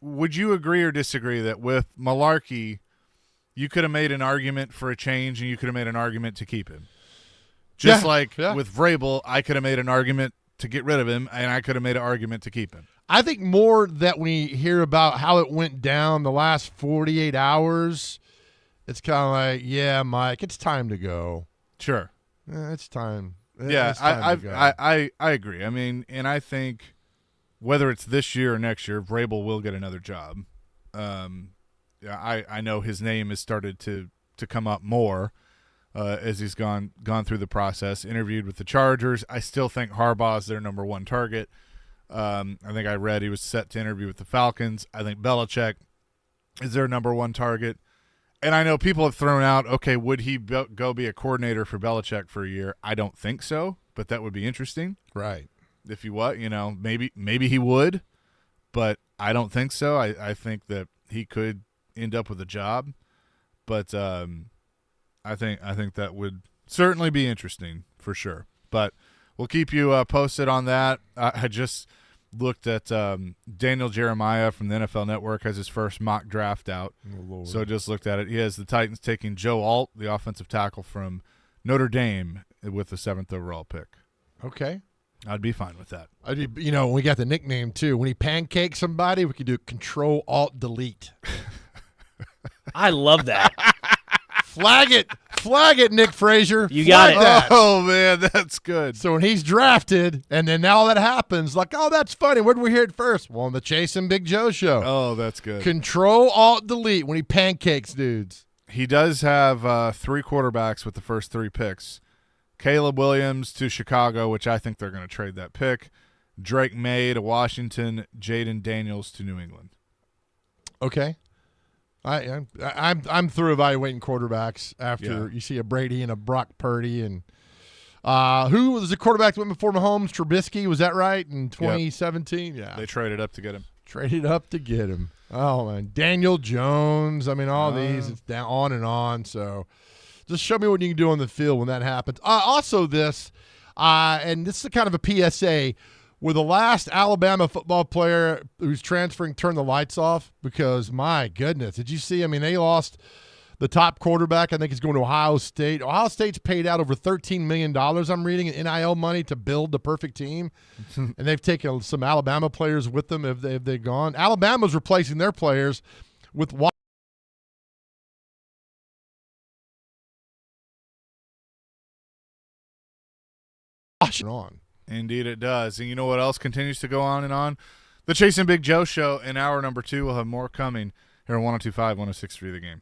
would you agree or disagree that with Malarkey, you could have made an argument for a change and you could have made an argument to keep him? Just with Vrabel, I could have made an argument to get rid of him, and I could have made an argument to keep him. I think more that we hear about how it went down the last 48 hours, it's kind of like, yeah, Mike, it's time to go. Sure. It's time. I agree. And I think whether it's this year or next year, Vrabel will get another job. I know his name has started to come up more as he's gone through the process, interviewed with the Chargers. I still think Harbaugh's their number one target. I think I read he was set to interview with the Falcons. I think Belichick is their number one target. And I know people have thrown out, okay, would he go be a coordinator for Belichick for a year? I don't think so, but that would be interesting. Right. If you maybe he would, but I don't think so. I think that he could end up with a job, but I think that would certainly be interesting for sure. But we'll keep you posted on that. I just looked at Daniel Jeremiah from the NFL Network has his first mock draft out. Oh, Lord. So just looked at it. He has the Titans taking Joe Alt, the offensive tackle from Notre Dame, with the 7th overall pick. Okay. I'd be fine with that. We got the nickname too. When he pancakes somebody, we could do Control Alt Delete. I love that. Flag it, Nick Frazier. You got it. That. Oh man, that's good. So when he's drafted, and then now that happens, like, oh, that's funny. Where did we hear it first? Well, on the Chasing Big Joe show. Oh, that's good. Control Alt Delete when he pancakes dudes. He does have 3 quarterbacks with the first 3 picks. Caleb Williams to Chicago, which I think they're going to trade that pick. Drake May to Washington. Jaden Daniels to New England. Okay. I'm through evaluating quarterbacks after you see a Brady and a Brock Purdy and who was the quarterback that went before Mahomes? Trubisky, was that right? In 2017? Yep. Yeah. They traded up to get him. Oh, man. Daniel Jones. All these. It's down on and on. So just show me what you can do on the field when that happens. Also this, and this is kind of a PSA, will the last Alabama football player who's transferring turn the lights off? Because, my goodness, did you see? They lost the top quarterback. I think he's going to Ohio State. Ohio State's paid out over $13 million, I'm reading, in NIL money to build the perfect team. And they've taken some Alabama players with them if they've gone. Alabama's replacing their players with on. Indeed it does. And you know what else continues to go on and on? The Chasing Big Joe show in hour number 2. We'll have more coming here on 102.5, 106.3 The Game.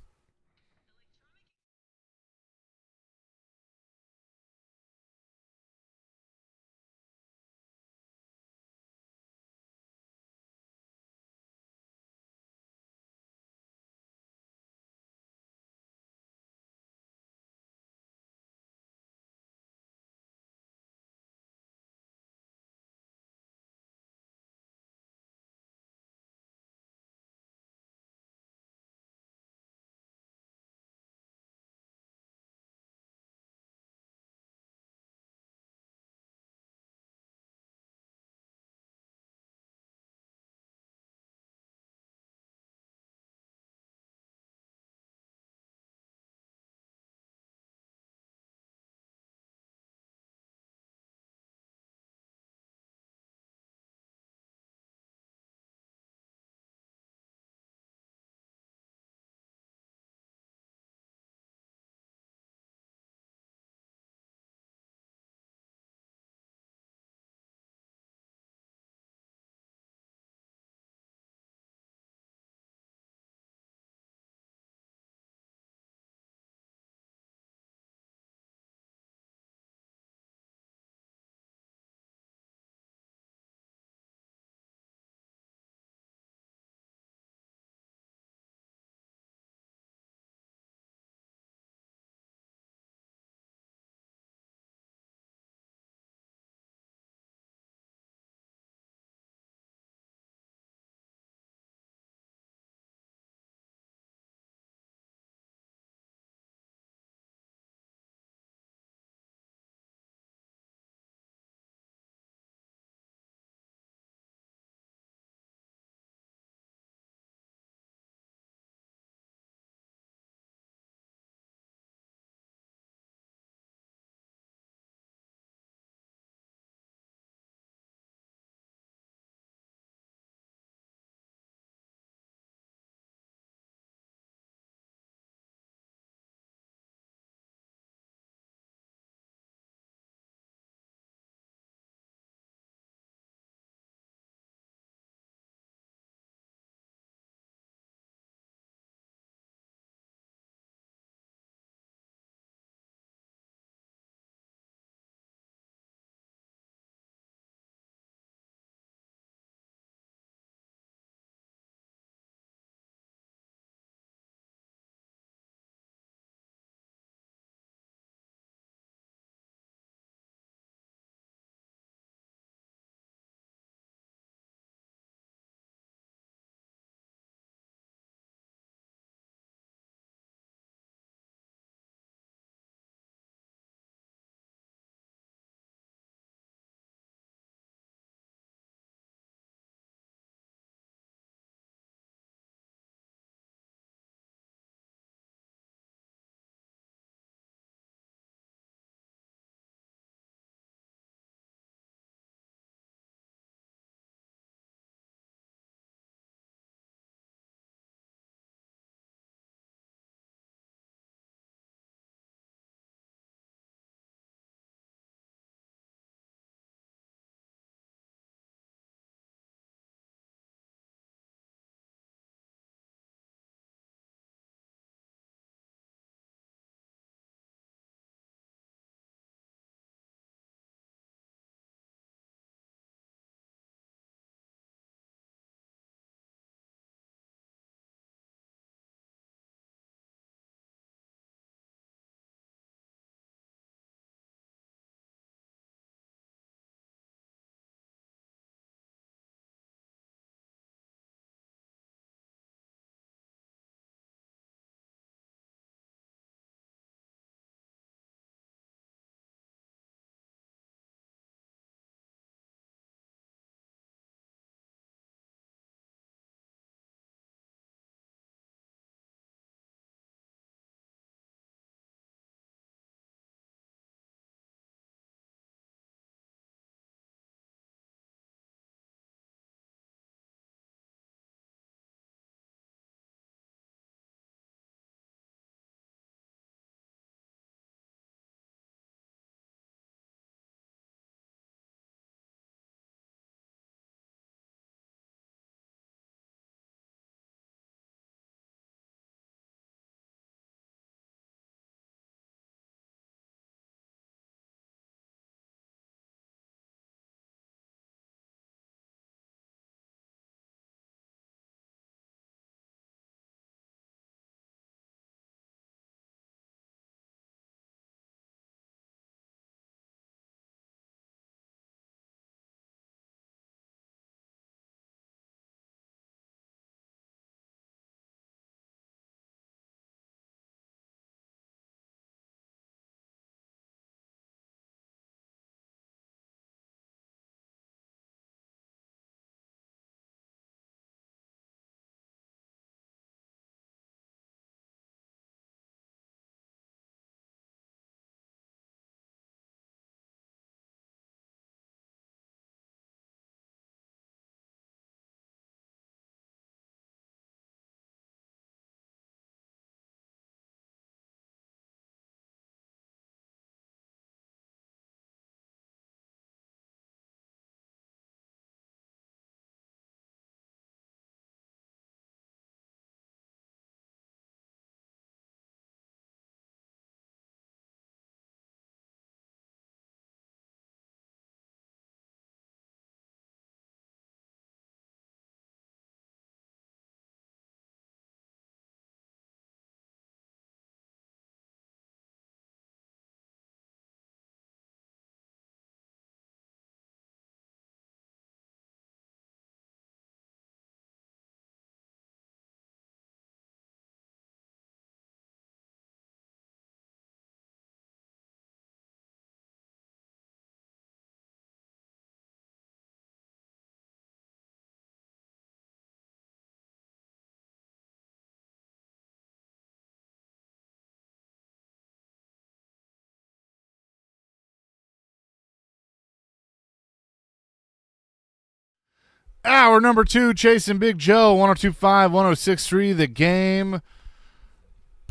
Hour number 2, Chasing Big Joe, 102.5, 106.3, The Game.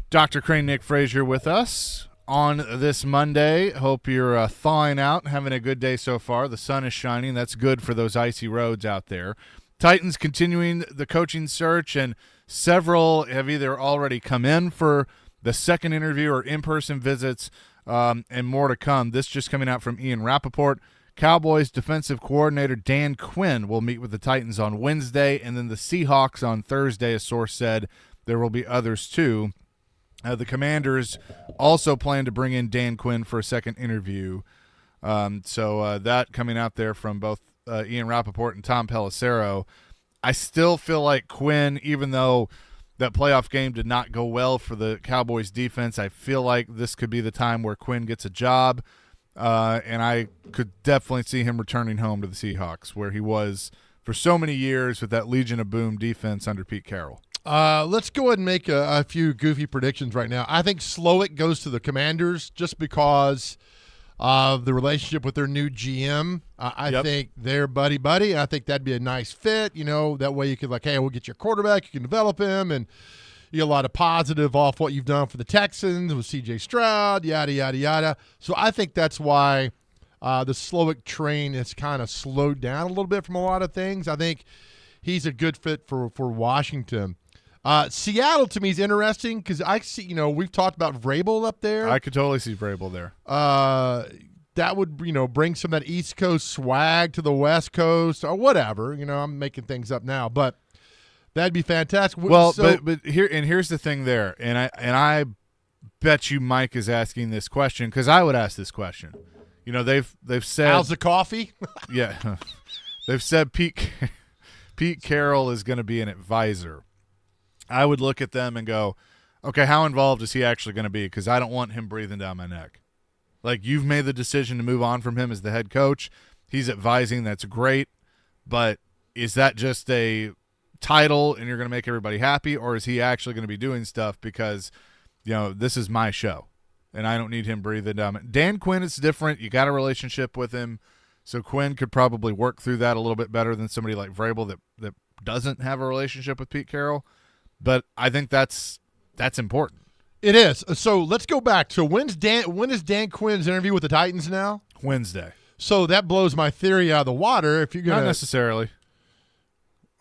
Dr. Crane, Nick Frazier with us on this Monday. Hope you're thawing out, having a good day so far. The sun is shining. That's good for those icy roads out there. Titans continuing the coaching search, and several have either already come in for the second interview or in-person visits, and more to come. This just coming out from Ian Rappaport. Cowboys defensive coordinator Dan Quinn will meet with the Titans on Wednesday, and then the Seahawks on Thursday. A source said there will be others too. The Commanders also plan to bring in Dan Quinn for a second interview. So that coming out there from both Ian Rappaport and Tom Pelissero. I still feel like Quinn, even though that playoff game did not go well for the Cowboys defense, I feel like this could be the time where Quinn gets a job. And I could definitely see him returning home to the Seahawks, where he was for so many years with that Legion of Boom defense under Pete Carroll. Let's go ahead and make a few goofy predictions right now. I think Slowick goes to the Commanders just because of the relationship with their new GM. I think they're buddy-buddy. I think that'd be a nice fit. You know, that way you could hey, we'll get your quarterback. You can develop him, and you get a lot of positive off what you've done for the Texans with C.J. Stroud, yada, yada, yada. So I think that's why the Slowick train has kind of slowed down a little bit from a lot of things. I think he's a good fit for Washington. Seattle, to me, is interesting because I see, we've talked about Vrabel up there. I could totally see Vrabel there. That would, bring some of that East Coast swag to the West Coast or whatever. I'm making things up now, but that'd be fantastic. Well, but here's the thing there, and I bet you Mike is asking this question because I would ask this question. They've said how's the coffee? Yeah, they've said Pete Carroll is going to be an advisor. I would look at them and go, okay, how involved is he actually going to be? Because I don't want him breathing down my neck. Like, you've made the decision to move on from him as the head coach. He's advising. That's great. But is that just a title and you're going to make everybody happy, or is he actually going to be doing stuff because, this is my show and I don't need him breathing down. Dan Quinn is different. You got a relationship with him, so Quinn could probably work through that a little bit better than somebody like Vrabel that doesn't have a relationship with Pete Carroll. But I think that's important. It is. So let's go back to when is Dan Quinn's interview with the Titans now? Wednesday. So that blows my theory out of the water. If you're gonna, not necessarily.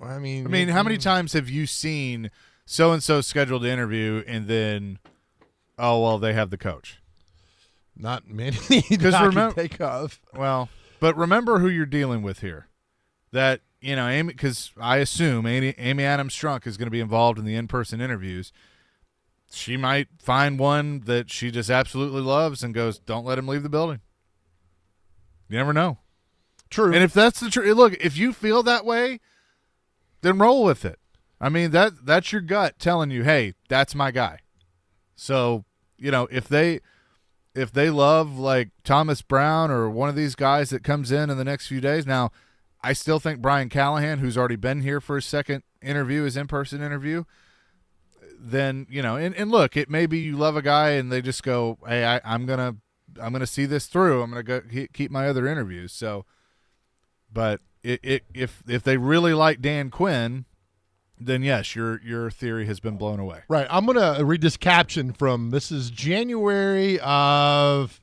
I mean, how many times have you seen so and so scheduled to interview and then, oh well, they have the coach? Not many. Because remember, take off. Well, but remember who you're dealing with here. That. Amy, because I assume Amy Adams Strunk is going to be involved in the in-person interviews. She might find one that she just absolutely loves and goes, don't let him leave the building. You never know. True. And if that's the truth, look, if you feel that way, then roll with it. I mean, that's your gut telling you, hey, that's my guy. So, if they love like Thomas Brown or one of these guys that comes in the next few days, now – I still think Brian Callahan, who's already been here for his second interview, his in-person interview, then, and look, it may be you love a guy and they just go, hey, I'm going to see this through. I'm going to go keep my other interviews. So, but if they really like Dan Quinn, then yes, your theory has been blown away. Right. I'm going to read this caption this is January of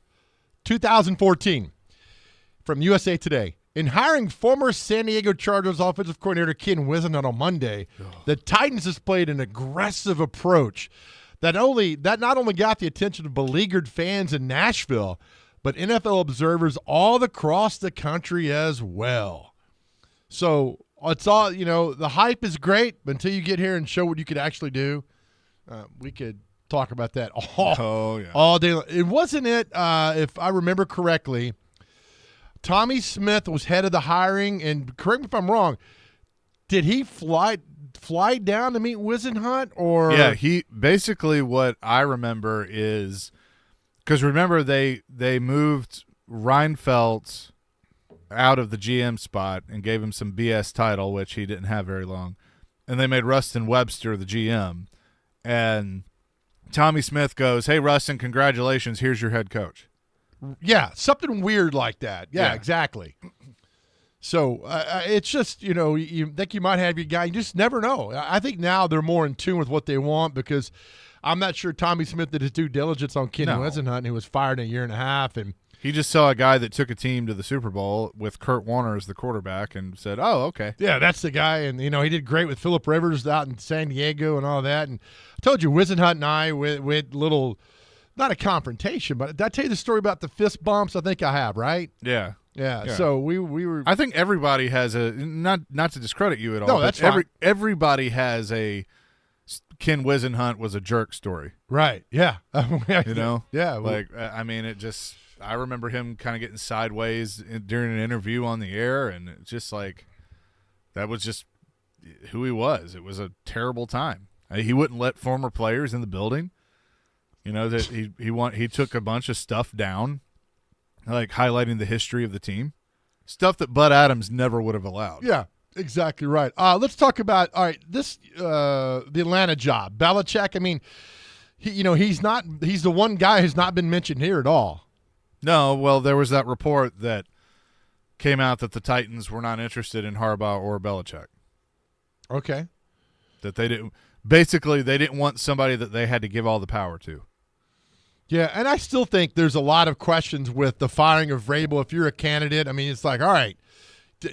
2014 from USA Today. In hiring former San Diego Chargers offensive coordinator Ken Whisenhunt on Monday, the Titans displayed an aggressive approach that not only got the attention of beleaguered fans in Nashville, but NFL observers all across the country as well. So it's all, the hype is great, but until you get here and show what you could actually do, we could talk about that all day long. It wasn't it, if I remember correctly, Tommy Smith was head of the hiring, and correct me if I'm wrong, did he fly down to meet Whisenhunt? Or yeah, he basically, what I remember is, because remember they moved Reinfeldt out of the GM spot and gave him some BS title, which he didn't have very long, and they made Rustin Webster the GM, and Tommy Smith goes, hey, Rustin, congratulations, here's your head coach. Yeah, something weird like that. Yeah, exactly. So it's just, you think you might have your guy. You just never know. I think now they're more in tune with what they want because I'm not sure Tommy Smith did his due diligence on Kenny Whisenhunt, who was fired in a year and a half. And he just saw a guy that took a team to the Super Bowl with Kurt Warner as the quarterback and said, oh, okay. Yeah, that's the guy. And, he did great with Phillip Rivers out in San Diego and all that. And I told you, Whisenhunt and I, with little, not a confrontation, but did I tell you the story about the fist bumps? I think I have, right? Yeah. Yeah. So we were. I think everybody has a not to discredit you at all. No, that's fine. Everybody has a Ken Whisenhunt was a jerk story. Right. Yeah. Yeah. Well, it just. I remember him kind of getting sideways during an interview on the air, and it's just like that was just who he was. It was a terrible time. He wouldn't let former players in the building. That he took a bunch of stuff down, like highlighting the history of the team, stuff that Bud Adams never would have allowed. Yeah, exactly right. Let's talk about this the Atlanta job. Belichick. I mean, he's the one guy who's not been mentioned here at all. No, well, there was that report that came out that the Titans were not interested in Harbaugh or Belichick. Okay, that they didn't want somebody that they had to give all the power to. Yeah, and I still think there's a lot of questions with the firing of Vrabel. If you're a candidate, I mean, it's like, all right,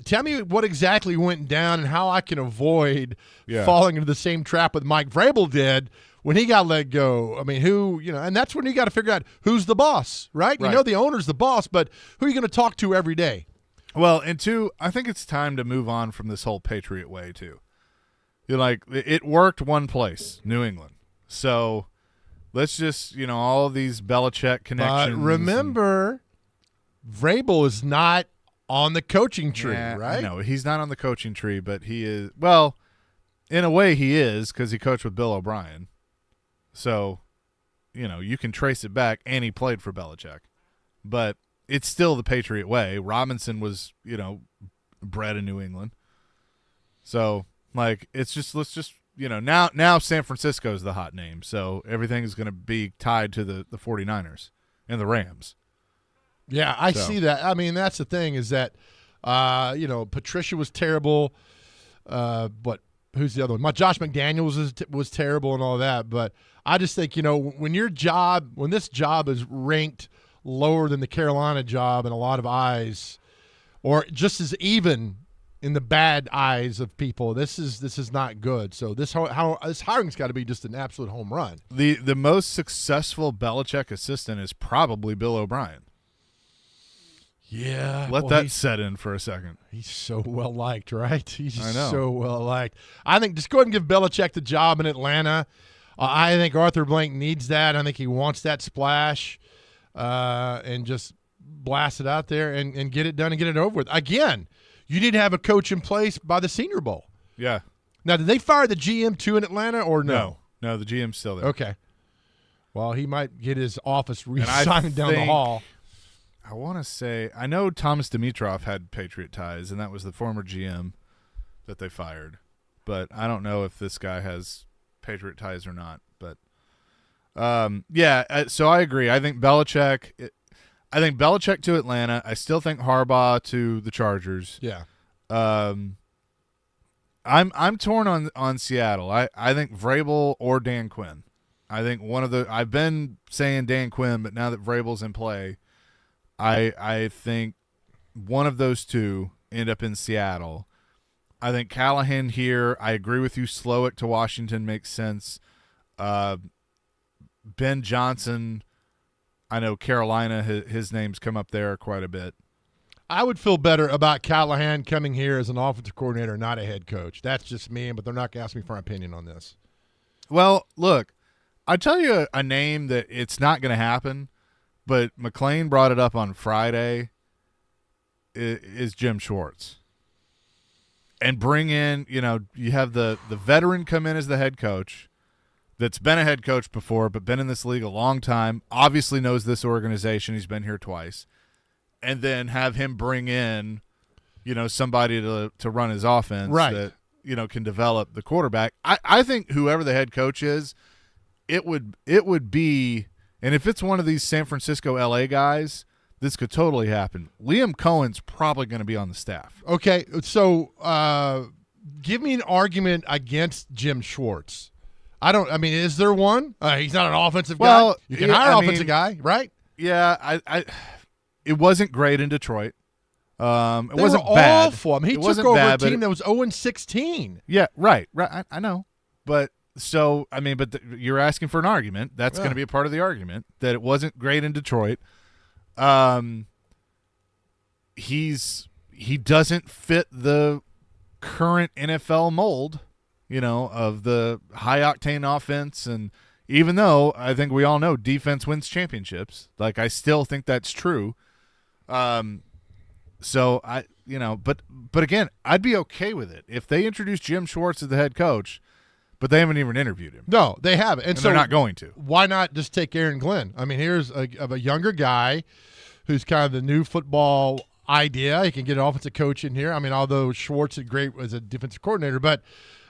tell me what exactly went down and how I can avoid falling into the same trap that Mike Vrabel did when he got let go. I mean, and that's when you got to figure out who's the boss, right? You the owner's the boss, but who are you going to talk to every day? Well, and two, I think it's time to move on from this whole Patriot way, too. It worked one place, New England. So let's just, all of these Belichick connections. But remember, Vrabel is not on the coaching tree, right? No, he's not on the coaching tree, but he is. Well, in a way he is because he coached with Bill O'Brien. So, you can trace it back, and he played for Belichick. But it's still the Patriot way. Robinson was, bred in New England. So, let's just now San Francisco is the hot name. So everything is going to be tied to the 49ers and the Rams. Yeah, I see that. I mean, that's the thing is that, Patricia was terrible. But who's the other one? Josh McDaniels was terrible and all that. But I just think, when this job is ranked lower than the Carolina job in a lot of eyes, or just as even in the bad eyes of people, this is not good. So this hiring's got to be just an absolute home run. The most successful Belichick assistant is probably Bill O'Brien. Yeah. Let that set in for a second. He's so well liked, right? He's just I know. so well liked. I think just go ahead and give Belichick the job in Atlanta. I think Arthur Blank needs that. I think he wants that splash, and just blast it out there and get it done and get it over with. Again, you need to have a coach in place by the Senior Bowl. Yeah. Now, did they fire the GM too in Atlanta or no? No, the GM's still there. Okay. Well, he might get his office re-signed down the hall. I want to say, I know Thomas Dimitroff had Patriot ties, and that was the former GM that they fired. But I don't know if this guy has Patriot ties or not. But, so I agree. I think Belichick to Atlanta. I still think Harbaugh to the Chargers. Yeah. I'm torn on Seattle. I think Vrabel or Dan Quinn. I think I've been saying Dan Quinn, but now that Vrabel's in play, I think one of those two end up in Seattle. I think Callahan here, I agree with you, Slowick to Washington makes sense. Ben Johnson, I know Carolina, his name's come up there quite a bit. I would feel better about Callahan coming here as an offensive coordinator, not a head coach. That's just me, but they're not going to ask me for an opinion on this. Well, look, I'll tell you a name that it's not going to happen, but McClain brought it up on Friday, is Jim Schwartz. And bring in, you have the veteran come in as the head coach that's been a head coach before but been in this league a long time, obviously knows this organization. He's been here twice. And then have him bring in, somebody to run his offense that, can develop the quarterback. I think whoever the head coach is, it would be, and if it's one of these San Francisco, LA guys, this could totally happen. Liam Cohen's probably going to be on the staff. Okay, so give me an argument against Jim Schwartz. Is there one? He's not an offensive guy. You can hire an offensive guy, right? Yeah, it wasn't great in Detroit. It wasn't awful. bad. He took over a team that was 0-16. Yeah, right. I know. But so, you're asking for an argument. That's going to be a part of the argument, that it wasn't great in Detroit. He doesn't fit the current NFL mold, of the high octane offense. And even though I think we all know defense wins championships, I still think that's true. So but again, I'd be okay with it if they introduce Jim Schwartz as the head coach, but they haven't even interviewed him. No, they haven't, and so they're not going to. Why not just take Aaron Glenn? Here's a younger guy who's kind of the new football idea. He can get an offensive coach in here. Although Schwartz is great as a defensive coordinator, but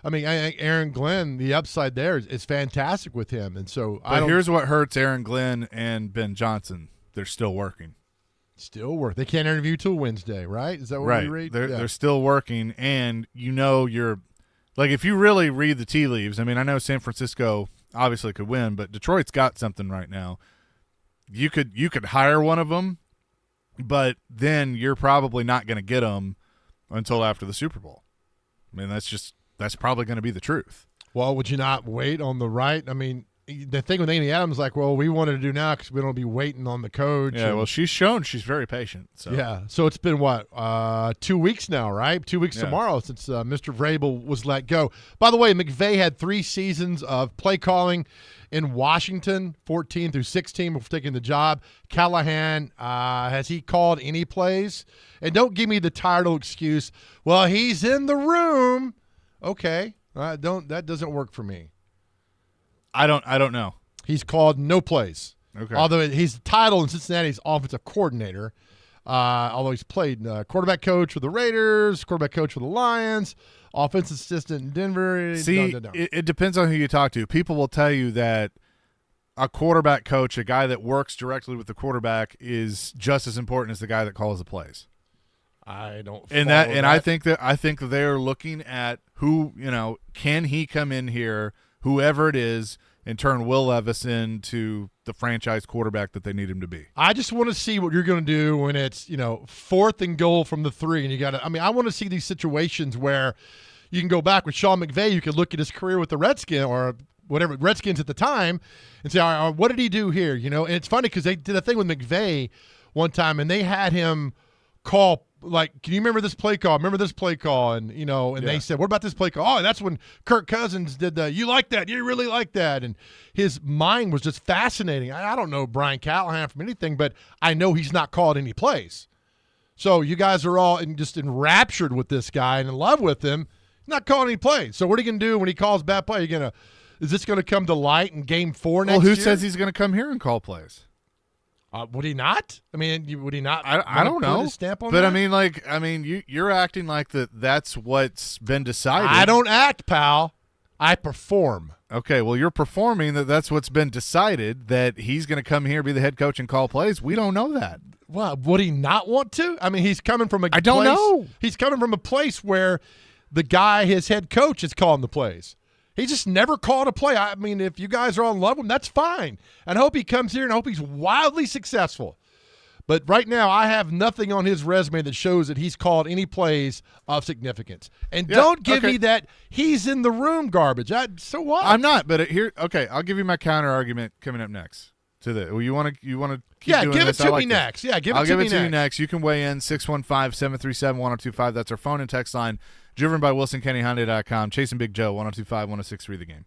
I think Aaron Glenn, the upside there is fantastic with him. And so here's what hurts Aaron Glenn and Ben Johnson. They're still working. Still work. They can't interview till Wednesday, right? Is that what we read? They're still working, and you're if you really read the tea leaves. I know San Francisco obviously could win, but Detroit's got something right now. You could hire one of them, but then you're probably not going to get them until after the Super Bowl. That's probably going to be the truth. Well, would you not wait on the right? The thing with Amy Adams, we wanted to do now because we don't be waiting on the coach. Yeah, well, she's shown she's very patient. So. Yeah, so it's been 2 weeks now, right? 2 weeks tomorrow since Mr. Vrabel was let go. By the way, McVay had 3 seasons of play calling in Washington, 14 through 16 before taking the job. Callahan, has he called any plays? And don't give me the title excuse, well, he's in the room. Okay, that doesn't work for me. I don't know. He's called no plays. Okay. Although he's titled in Cincinnati's offensive coordinator. Although he's played quarterback coach for the Raiders, quarterback coach for the Lions, offensive assistant in Denver. See, it depends on who you talk to. People will tell you that a quarterback coach, a guy that works directly with the quarterback, is just as important as the guy that calls the plays. I don't. I think that they're looking at who, can he come in here, whoever it is, and turn Will Levis into the franchise quarterback that they need him to be. I just want to see what you're going to do when it's 4th and goal from the 3, and you got to. I want to see these situations where you can go back with Sean McVay. You could look at his career with the Redskins or whatever Redskins at the time, and say, all right, what did he do here? And it's funny because they did a thing with McVay one time, and they had him call. Can you remember this play call? Remember this play call? And, they said, what about this play call? Oh, that's when Kirk Cousins did you like that. You really like that. And his mind was just fascinating. I don't know Brian Callahan from anything, but I know he's not called any plays. So you guys are all just enraptured with this guy and in love with him. He's not calling any plays. So what are you going to do when he calls bad play? Is this going to come to light in Game 4 next year? Well, who says he's going to come here and call plays? Would he not? Would he not? I don't know. Put his stamp on but that? You're acting like that's what's been decided. I don't act, pal. I perform. Okay, well, you're performing that's what's been decided, that he's going to come here, be the head coach, and call plays. We don't know that. Well, would he not want to? He's coming from I don't know. He's coming from a place where the guy, his head coach, is calling the plays. He just never called a play. If you guys are all in love with him, that's fine. And I hope he comes here and I hope he's wildly successful. But right now, I have nothing on his resume that shows that he's called any plays of significance. And don't give me that he's in the room garbage. So what? I'm not. But I'll give you my counter argument coming up next to the. Well, you want to keep doing give this? it to me next. Yeah, I'll give it to you next. You can weigh in 615-737-1025. That's our phone and text line. Driven by WilsonCountyHyundai.com. Chasing Big Joe, 102.5, 106.3 The Game.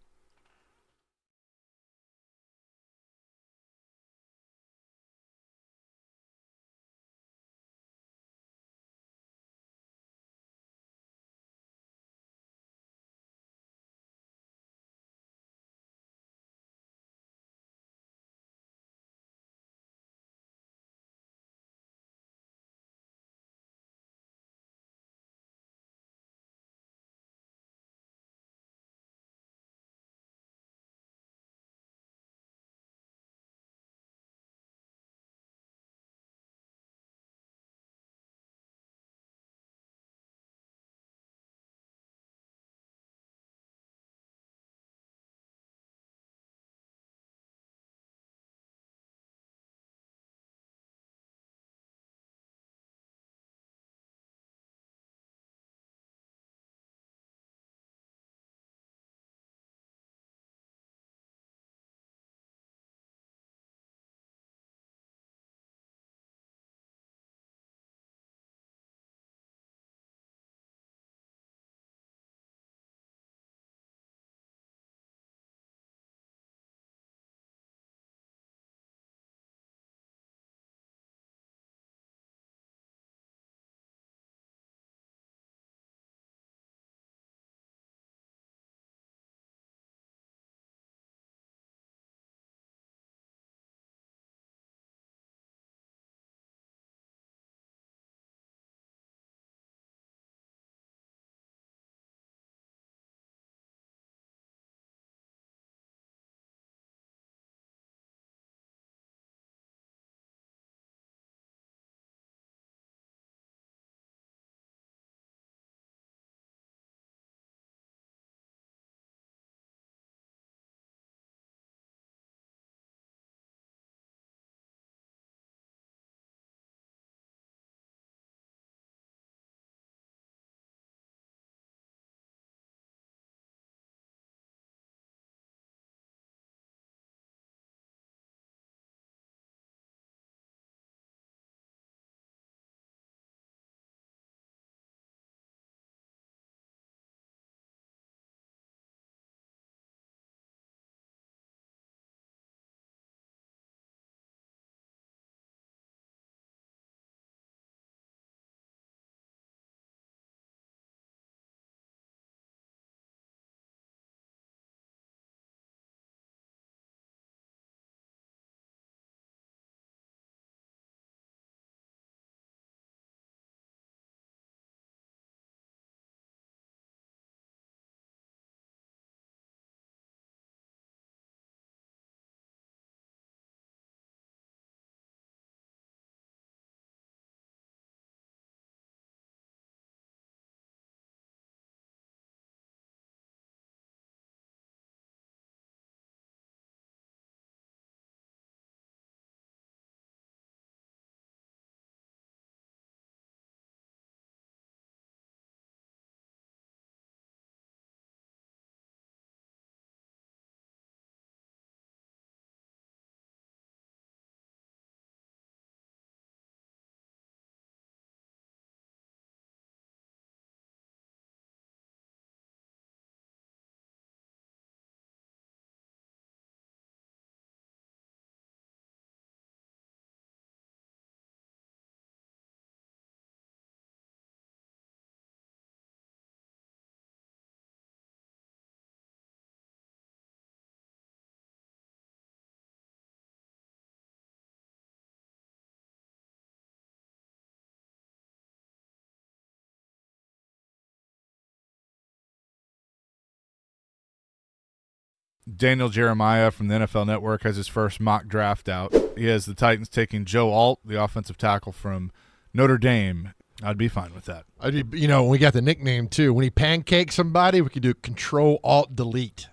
Daniel Jeremiah from the NFL Network has his first mock draft out. He has the Titans taking Joe Alt, the offensive tackle from Notre Dame. I'd be fine with that. We got the nickname too. When he pancakes somebody, we could do Control-Alt-Delete.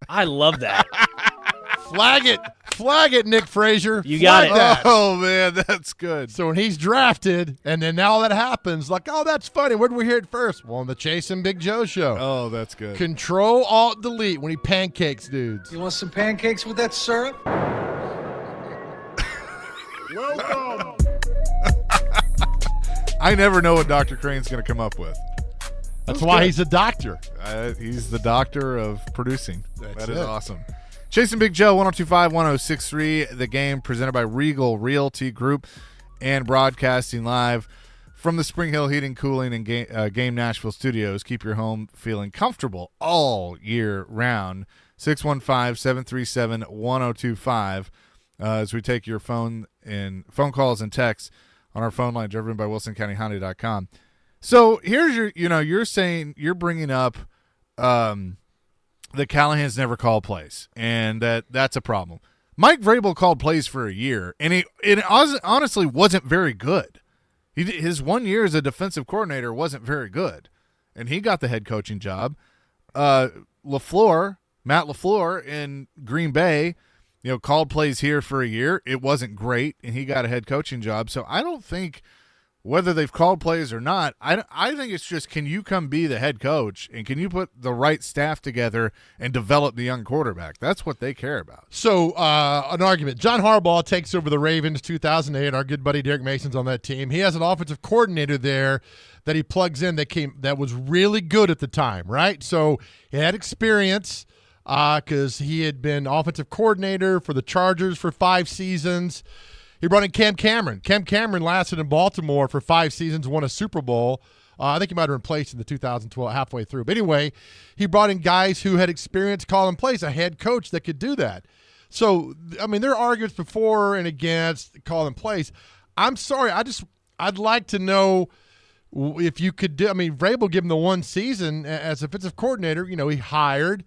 I love that. Flag it, Nick Frazier. You got Flag it. that. Oh, man, that's good. So when he's drafted, and then now that happens, like, oh, that's funny. Where did we hear it first? Well, on the Chase and Big Joe show. Oh, that's good. Control-Alt-Delete when he pancakes dudes. You want some pancakes with that syrup? Welcome. I never know what Dr. Crane's going to come up with. That's why he's a doctor. He's the doctor of producing. That is it. awesome. Chasing Big Joe, 102.5-106.3, The Game, presented by Regal Realty Group and broadcasting live from the Spring Hill Heating, Cooling, and Game Nashville studios. Keep your home feeling comfortable all year round. 615-737-1025 as we take your phone calls and texts on our phone line driven by WilsonCountyHonda.com. So here's you're saying, you're bringing up that Callahan's never called plays, and that's a problem. Mike Vrabel called plays for a year, and it honestly wasn't very good. His 1 year as a defensive coordinator wasn't very good, and he got the head coaching job. Matt LaFleur in Green Bay, called plays here for a year. It wasn't great, and he got a head coaching job. So I don't think whether they've called plays or not, I think it's just, can you come be the head coach, and can you put the right staff together and develop the young quarterback? That's what they care about. So an argument. John Harbaugh takes over the Ravens 2008. Our good buddy Derek Mason's on that team. He has an offensive coordinator there that he plugs in that was really good at the time, right? So he had experience because he had been offensive coordinator for the Chargers for 5 seasons. He brought in Cam Cameron. Cam Cameron lasted in Baltimore for 5 seasons, won a Super Bowl. I think he might have been replaced in the 2012 halfway through. But anyway, he brought in guys who had experience calling plays, a head coach that could do that. So, I mean, there are arguments before and against calling plays. I'm sorry. I'd like to know if you could do – I mean, Vrabel gave him the 1 season as offensive coordinator. He hired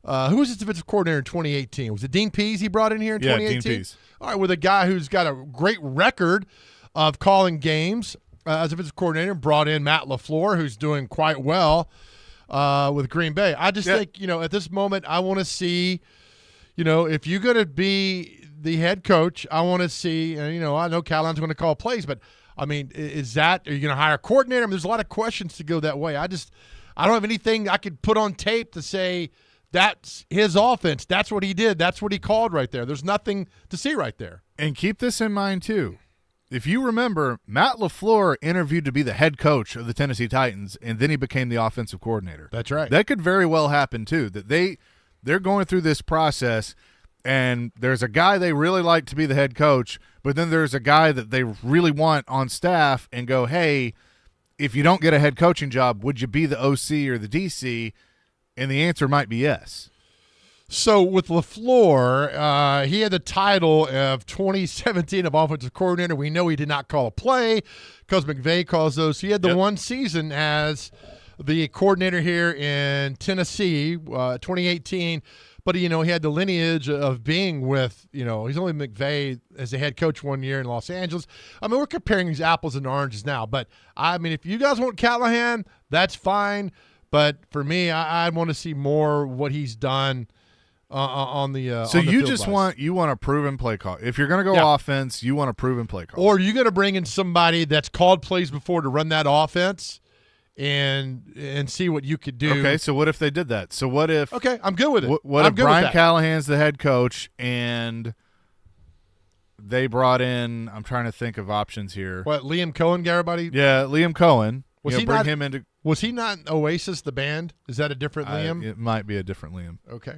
who was his defensive coordinator in 2018? Was it Dean Pease he brought in here in 2018? Yeah, Dean Pease. All right, with a guy who's got a great record of calling games as defensive coordinator, brought in Matt LaFleur, who's doing quite well with Green Bay. I just think, at this moment, I want to see, if you're going to be the head coach, I want to see, I know Callahan's going to call plays, but, I mean, are you going to hire a coordinator? I mean, there's a lot of questions to go that way. I don't have anything I could put on tape to say – that's his offense. That's what he did. That's what he called right there. There's nothing to see right there. And keep this in mind, too. If you remember, Matt LaFleur interviewed to be the head coach of the Tennessee Titans, and then he became the offensive coordinator. That's right. That could very well happen, too, that they're going through this process, and there's a guy they really like to be the head coach, but then there's a guy that they really want on staff and go, hey, if you don't get a head coaching job, would you be the OC or the DC? And the answer might be yes. So with LaFleur, he had the title of 2017 of offensive coordinator. We know he did not call a play because McVay calls those. So he had the 1 season as the coordinator here in Tennessee, 2018. But, he had the lineage of being with, he's only McVay as a head coach 1 year in Los Angeles. I mean, we're comparing these apples and oranges now. But, I mean, if you guys want Callahan, that's fine. But for me, I want to see more what he's done on the So on the you field just wise. want a proven play call. If you're going to go offense, you want a proven play call. Or are you going to bring in somebody that's called plays before to run that offense and see what you could do? Okay, so what if they did that? So what if? Okay, I'm good with it. What I'm if good with Brian that. Callahan's the head coach and they brought in? I'm trying to think of options here. What, Liam Cohen, Garibaldi? Yeah, Liam Cohen. Was he bring not- him into? Was he not in Oasis, the band? Is that a different Liam? It might be a different Liam. Okay.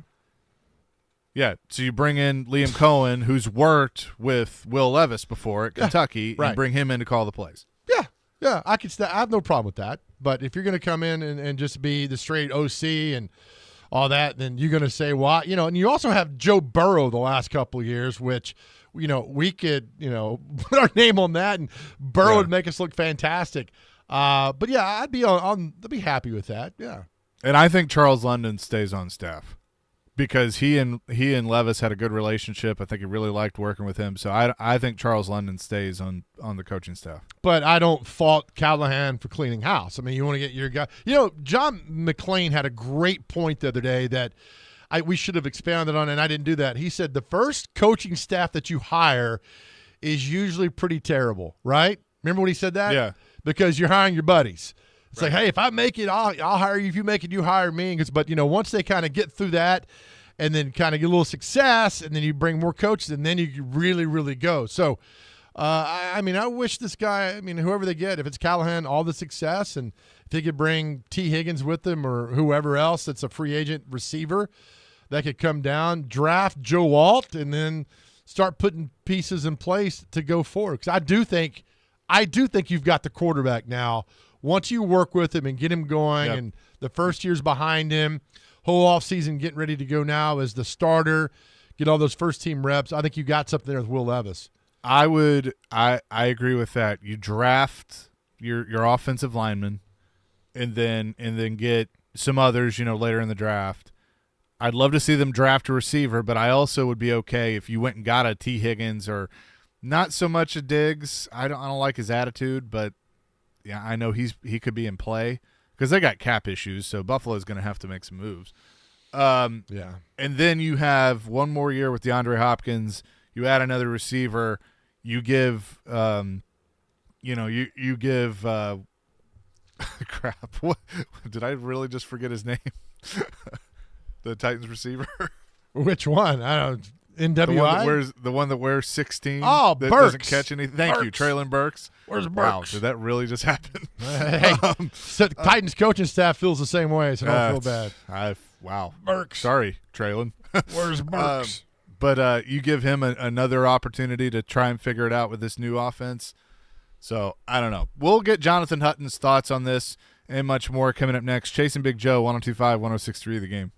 Yeah, so you bring in Liam Cohen, who's worked with Will Levis before at Kentucky, right. and bring him in to call the plays. Yeah, I have no problem with that. But if you're going to come in and just be the straight OC and all that, then you're going to say, well, and you also have Joe Burrow the last couple of years, which, we could, put our name on that, and Burrow would make us look fantastic. But yeah, I'd be happy with that. Yeah. And I think Charles London stays on staff because he and Levis had a good relationship. I think he really liked working with him. So I think Charles London stays on the coaching staff. But I don't fault Callahan for cleaning house. I mean, you want to get your guy. You know, John McClain had a great point the other day that we should have expounded on, and I didn't do that. He said the first coaching staff that you hire is usually pretty terrible, right? Remember when he said that? Yeah. Because you're hiring your buddies. It's like, hey, if I make it, I'll hire you. If you make it, you hire me. But, once they kind of get through that and then kind of get a little success and then you bring more coaches and then you can really, really go. So, I wish this guy, whoever they get, if it's Callahan, all the success. And if he could bring T. Higgins with them or whoever else that's a free agent receiver that could come down, draft Joe Alt, and then start putting pieces in place to go forward. Because I do think you've got the quarterback now. Once you work with him and get him going, and the first year's behind him, whole offseason getting ready to go now as the starter, get all those first-team reps, I think you got something there with Will Levis. I agree with that. You draft your offensive lineman and then get some others, later in the draft. I'd love to see them draft a receiver, but I also would be okay if you went and got a T. Higgins or not so much a Diggs. I don't like his attitude, but yeah, I know he could be in play because they got cap issues, so Buffalo's going to have to make some moves. And then you have one more year with DeAndre Hopkins. You add another receiver. You give, you give. Crap! What did I really just forget his name? The Titans receiver. Which one? I don't. NWI? The one that wears 16. Oh, that Burks. Doesn't catch anything. Thank you, Traylon Burks. Where's Burks? Wow, did that really just happen? Hey, Titans coaching staff feels the same way, so don't feel bad. Wow. Burks. Sorry, Traylon. Where's Burks? But you give him another opportunity to try and figure it out with this new offense. So, I don't know. We'll get Jonathan Hutton's thoughts on this and much more coming up next. Chasing Big Joe, 102.5, 106.3 The Game.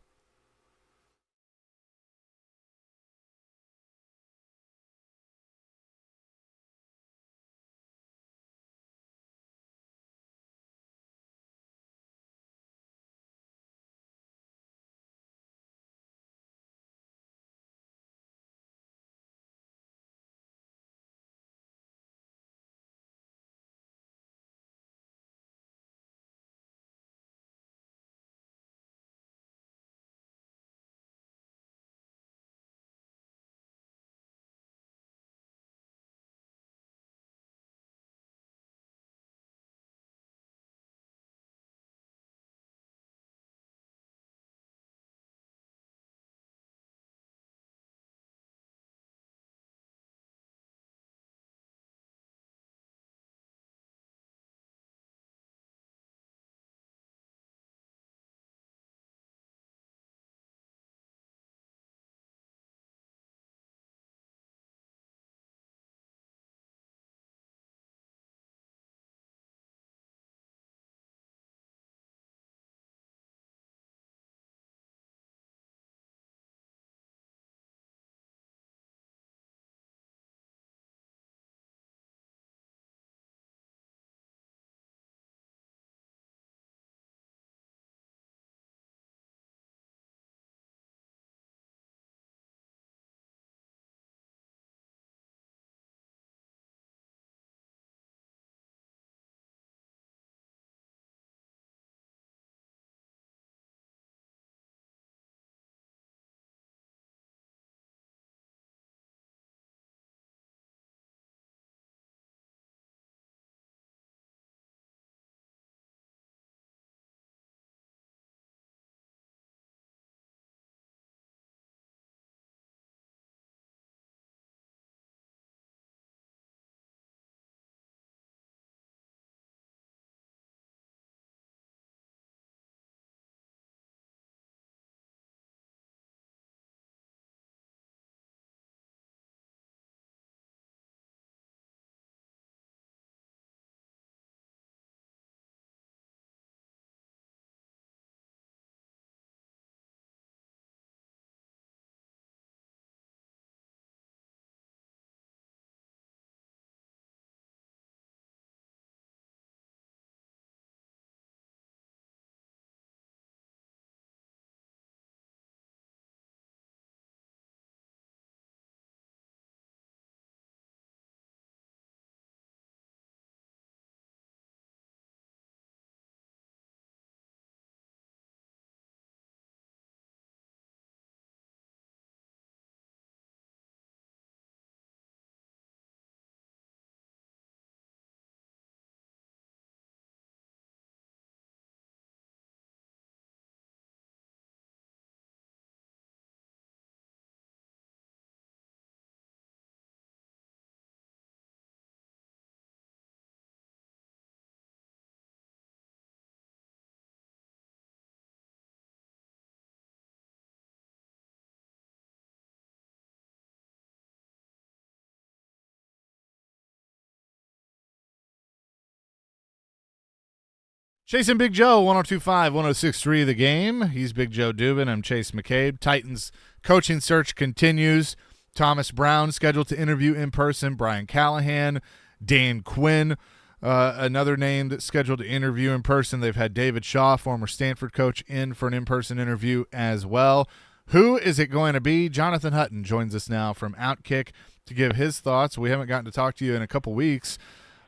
Chasing Big Joe, 102.5, 106.3 The Game. He's Big Joe Dubin. I'm Chase McCabe. Titans coaching search continues. Thomas Brown scheduled to interview in person. Brian Callahan, Dan Quinn, another name that's scheduled to interview in person. They've had David Shaw, former Stanford coach, in for an in-person interview as well. Who is it going to be? Jonathan Hutton joins us now from Outkick to give his thoughts. We haven't gotten to talk to you in a couple weeks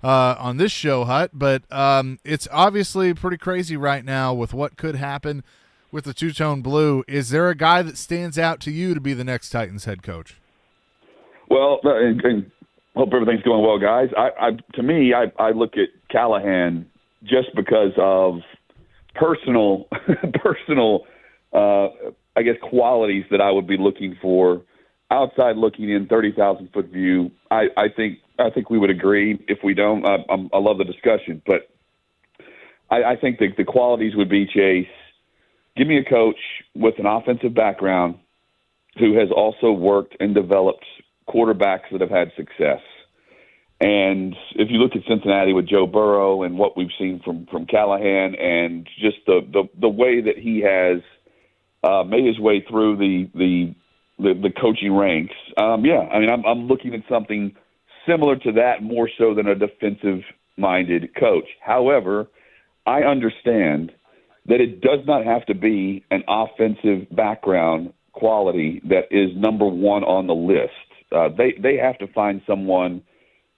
on this show, Hut, but it's obviously pretty crazy right now with what could happen with the two-tone blue. Is there a guy that stands out to you to be the next Titans head coach? Well, and hope everything's going well, guys. To me, I look at Callahan just because of personal, I guess, qualities that I would be looking for. Outside looking in, 30,000-foot view, I think we would agree. If we don't, I love the discussion. But I think the qualities would be, Chase, give me a coach with an offensive background who has also worked and developed quarterbacks that have had success. And if you look at Cincinnati with Joe Burrow and what we've seen from Callahan and just the way that he has made his way through the coaching ranks, I'm looking at something similar to that, more so than a defensive-minded coach. However, I understand that it does not have to be an offensive background quality that is number one on the list. They have to find someone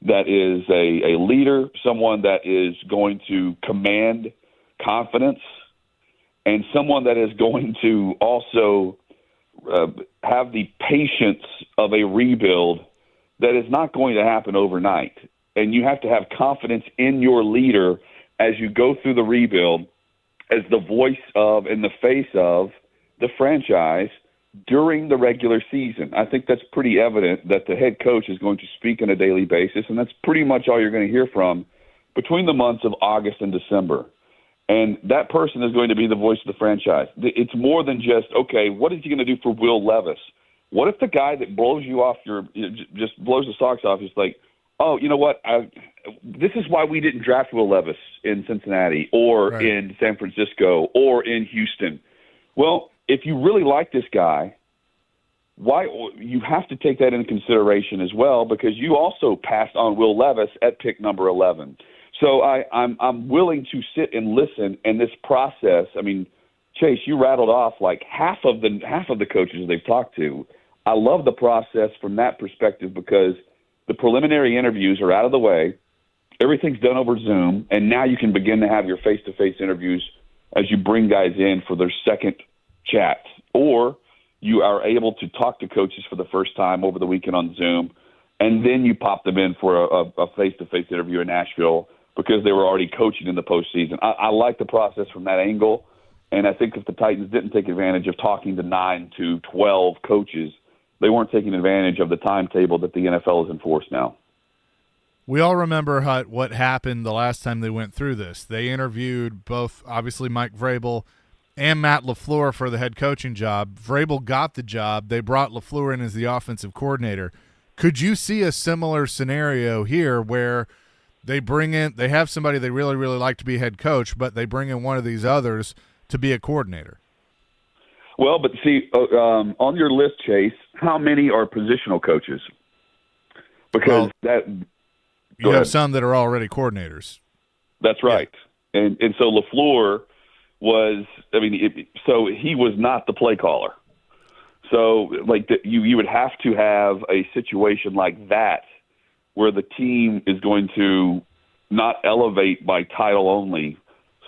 that is a leader, someone that is going to command confidence, and someone that is going to also have the patience of a rebuild that is not going to happen overnight. And you have to have confidence in your leader as you go through the rebuild as the voice of and the face of the franchise during the regular season. I think that's pretty evident that the head coach is going to speak on a daily basis, and that's pretty much all you're going to hear from between the months of August and December. And that person is going to be the voice of the franchise. It's more than just, okay, what is he going to do for Will Levis? What if the guy that blows you off just blows the socks off is like, oh, you know what? This is why we didn't draft Will Levis in Cincinnati or in San Francisco or in Houston. Well, if you really like this guy, why you have to take that into consideration as well, because you also passed on Will Levis at pick number 11. So I'm willing to sit and listen in this process. I mean, Chase, you rattled off like half of the coaches they've talked to. I love the process from that perspective because the preliminary interviews are out of the way. Everything's done over Zoom, and now you can begin to have your face-to-face interviews as you bring guys in for their second chat, or you are able to talk to coaches for the first time over the weekend on Zoom, and then you pop them in for a face-to-face interview in Nashville because they were already coaching in the postseason. I like the process from that angle, and I think if the Titans didn't take advantage of talking to 9 to 12 coaches, they weren't taking advantage of the timetable that the NFL has enforced now. We all remember, Hut, what happened the last time they went through this. They interviewed both, obviously, Mike Vrabel and Matt LaFleur for the head coaching job. Vrabel got the job. They brought LaFleur in as the offensive coordinator. Could you see a similar scenario here where they have somebody they really, really like to be head coach, but they bring in one of these others to be a coordinator? Well, but see, on your list, Chase, how many are positional coaches? Because you have some that are already coordinators. That's right. Yeah. And so LaFleur was, so he was not the play caller. So you would have to have a situation like that where the team is going to not elevate by title only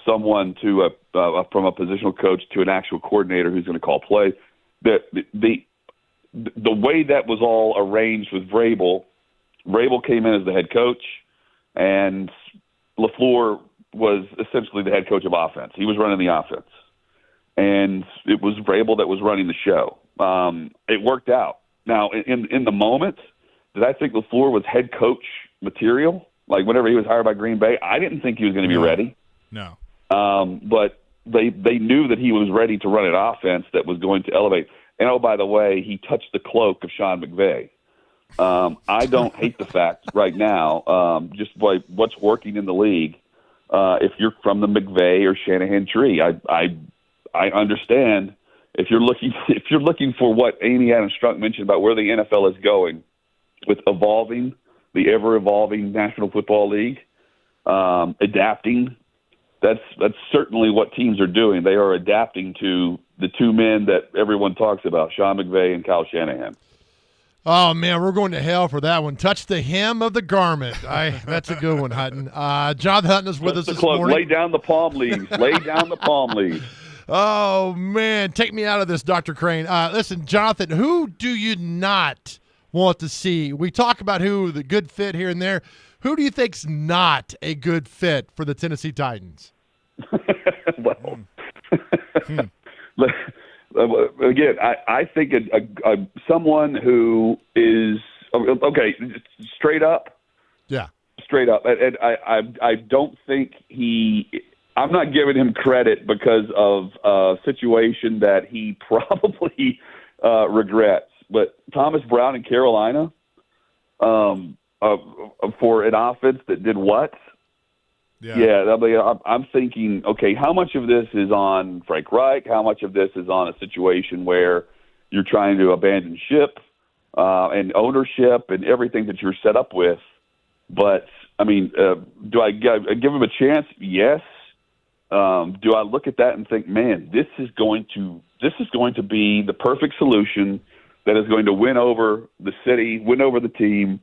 someone to from a positional coach to an actual coordinator who's going to call plays. The way that was all arranged with Vrabel came in as the head coach, and LaFleur was essentially the head coach of offense. He was running the offense, and it was Vrabel that was running the show. It worked out. Now, in the moment, did I think LaFleur was head coach material? Like whenever he was hired by Green Bay, I didn't think he was going to be ready. No. But they knew that he was ready to run an offense that was going to elevate. And, oh, by the way, he touched the cloak of Sean McVay. I don't hate the fact right now, just by what's working in the league, if you're from the McVay or Shanahan tree. I understand if you're looking for what Amy Adams Strunk mentioned about where the NFL is going with the ever evolving National Football League, adapting. That's certainly what teams are doing. They are adapting to the two men that everyone talks about, Sean McVay and Kyle Shanahan. Oh, man, we're going to hell for that one. Touch the hem of the garment. That's a good one, Hutton. Jonathan Hutton is with us this morning. Lay down the palm leaves. Lay down the palm leaves. Oh, man, take me out of this, Dr. Crane. Listen, Jonathan, who do you not want to see? We talk about who the good fit here and there. Who do you think's not a good fit for the Tennessee Titans? Well, again, I think someone who is okay, straight up. Yeah, straight up. And I don't think I'm not giving him credit because of a situation that he probably regrets. But Thomas Brown in Carolina, for an offense that did what? Yeah, I'm thinking, okay, how much of this is on Frank Reich? How much of this is on a situation where you're trying to abandon ship and ownership and everything that you're set up with? But, I mean, do I give him a chance? Yes. Do I look at that and think, man, this is going to be the perfect solution that is going to win over the city, win over the team?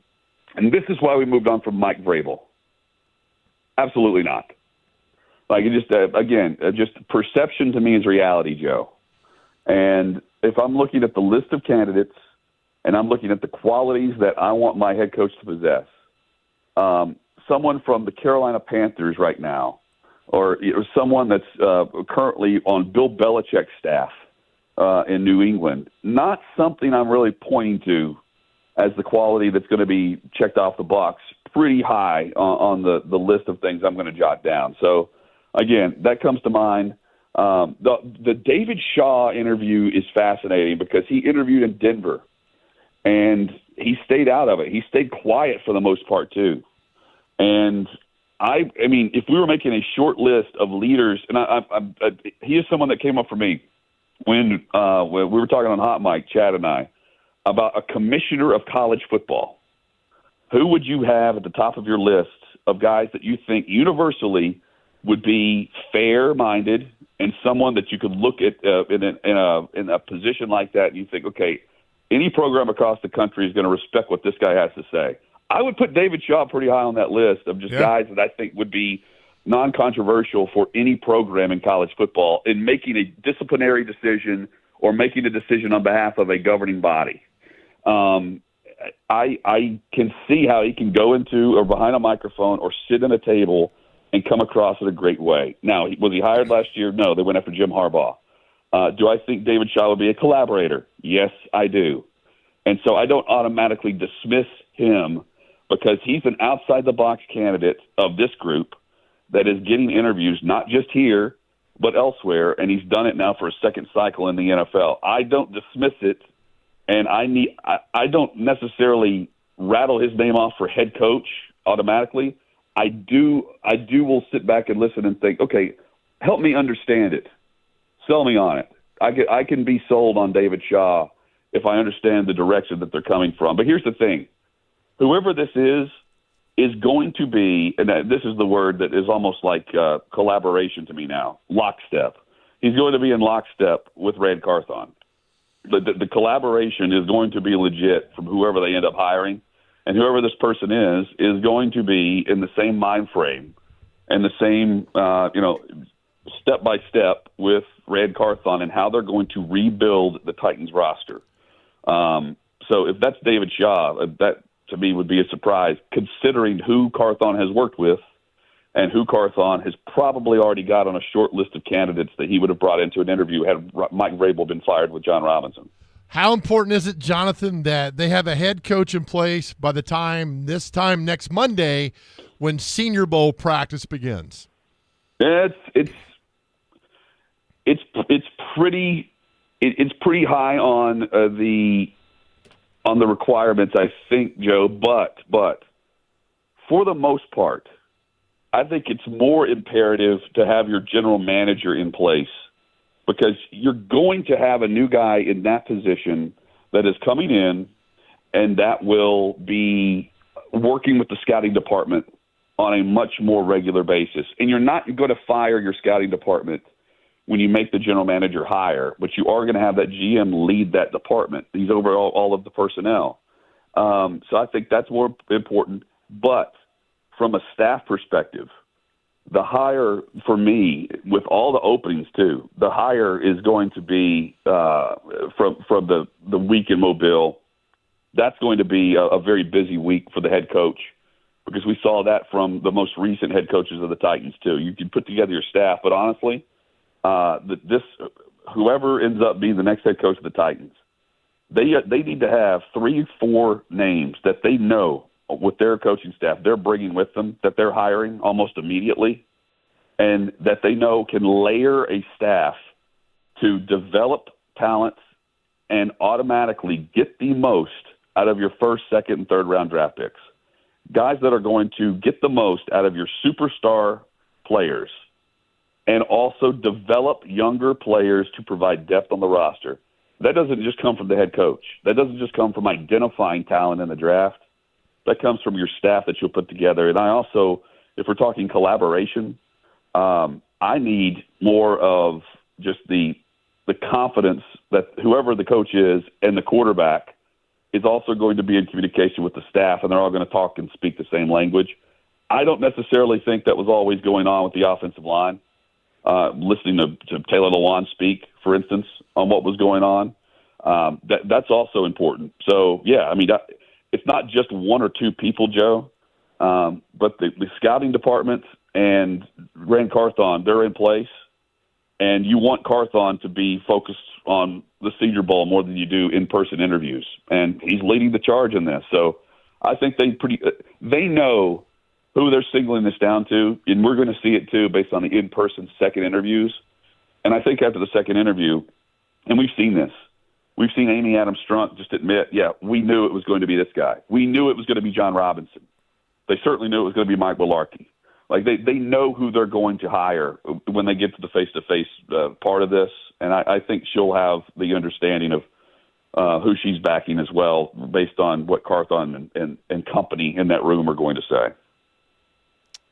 And this is why we moved on from Mike Vrabel. Absolutely not. Like, just perception to me is reality, Joe. And if I'm looking at the list of candidates and I'm looking at the qualities that I want my head coach to possess, someone from the Carolina Panthers right now, or someone that's currently on Bill Belichick's staff in New England, not something I'm really pointing to as the quality that's going to be checked off the box pretty high on the list of things I'm going to jot down. So, again, that comes to mind. The David Shaw interview is fascinating because he interviewed in Denver, and he stayed out of it. He stayed quiet for the most part, too. And, I mean, if we were making a short list of leaders, and he is someone that came up for me when we were talking on Hot Mic, Chad and I, about a commissioner of college football. Who would you have at the top of your list of guys that you think universally would be fair-minded and someone that you could look at in a position like that and you think, okay, any program across the country is going to respect what this guy has to say? I would put David Shaw pretty high on that list of just guys that I think would be non-controversial for any program in college football in making a disciplinary decision or making a decision on behalf of a governing body. I can see how he can go into or behind a microphone or sit at a table and come across in a great way. Now, was he hired last year? No, they went after Jim Harbaugh. Do I think David Shaw would be a collaborator? Yes, I do. And so I don't automatically dismiss him because he's an outside-the-box candidate of this group that is getting interviews not just here but elsewhere, and he's done it now for a second cycle in the NFL. I don't dismiss it. And I don't necessarily rattle his name off for head coach automatically. I will sit back and listen and think, okay, help me understand it. Sell me on it. I can be sold on David Shaw if I understand the direction that they're coming from. But here's the thing. Whoever this is going to be, and this is the word that is almost like collaboration to me now, lockstep. He's going to be in lockstep with Rand Carthon. The collaboration is going to be legit from whoever they end up hiring, and whoever this person is going to be in the same mind frame and the same, step by step with Rand Carthon and how they're going to rebuild the Titans roster. So if that's David Shaw, that to me would be a surprise, considering who Carthon has worked with and who Carthon has probably already got on a short list of candidates that he would have brought into an interview had Mike Vrabel been fired with John Robinson. How important is it, Jonathan, that they have a head coach in place by the time next Monday when Senior Bowl practice begins? It's pretty high on the requirements, I think, Joe. But for the most part, I think it's more imperative to have your general manager in place, because you're going to have a new guy in that position that is coming in, and that will be working with the scouting department on a much more regular basis. And you're not going to fire your scouting department when you make the general manager hire, but you are going to have that GM lead that department. He's over all of the personnel. So I think that's more important. But from a staff perspective, the hire for me, with all the openings too, the hire is going to be from the week in Mobile. That's going to be a very busy week for the head coach, because we saw that from the most recent head coaches of the Titans too. You can put together your staff, but honestly, whoever ends up being the next head coach of the Titans, they need to have 3-4 names that they know with their coaching staff they're bringing with them, that they're hiring almost immediately, and that they know can layer a staff to develop talents and automatically get the most out of your first, second, and third round draft picks. Guys that are going to get the most out of your superstar players and also develop younger players to provide depth on the roster. That doesn't just come from the head coach. That doesn't just come from identifying talent in the draft. That comes from your staff that you'll put together. And I also, if we're talking collaboration, I need more of just the confidence that whoever the coach is and the quarterback is also going to be in communication with the staff, and they're all going to talk and speak the same language. I don't necessarily think that was always going on with the offensive line. Listening to Taylor Lewan speak, for instance, on what was going on, that's also important. So, yeah, I mean, it's not just one or two people, Joe, but the scouting department and Ran Carthon, they're in place, and you want Carthon to be focused on the Senior Bowl more than you do in-person interviews, and he's leading the charge in this. So I think they know who they're signaling this down to, and we're going to see it too based on the in-person second interviews. And I think after the second interview, and we've seen this, we've seen Amy Adams Strunk just admit, yeah, we knew it was going to be this guy. We knew it was going to be John Robinson. They certainly knew it was going to be Mike Mularkey. Like they know who they're going to hire when they get to the face-to-face part of this, and I think she'll have the understanding of who she's backing as well, based on what Carthon and company in that room are going to say.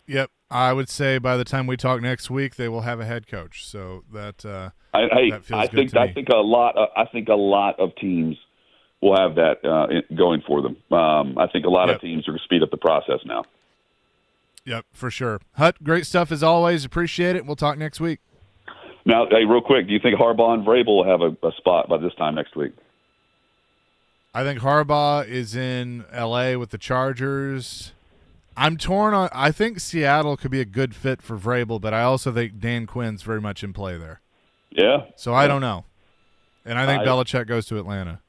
Yep, I would say by the time we talk next week, they will have a head coach. So that that feels good to me. I think a lot of teams will have that going for them. I think a lot of teams are going to speed up the process now. Yep, for sure. Hut, great stuff as always. Appreciate it. We'll talk next week. Now, hey, real quick, do you think Harbaugh and Vrabel will have a spot by this time next week? I think Harbaugh is in L.A. with the Chargers. I'm torn on – I think Seattle could be a good fit for Vrabel, but I also think Dan Quinn's very much in play there. Yeah. So I don't know. And I think Belichick goes to Atlanta.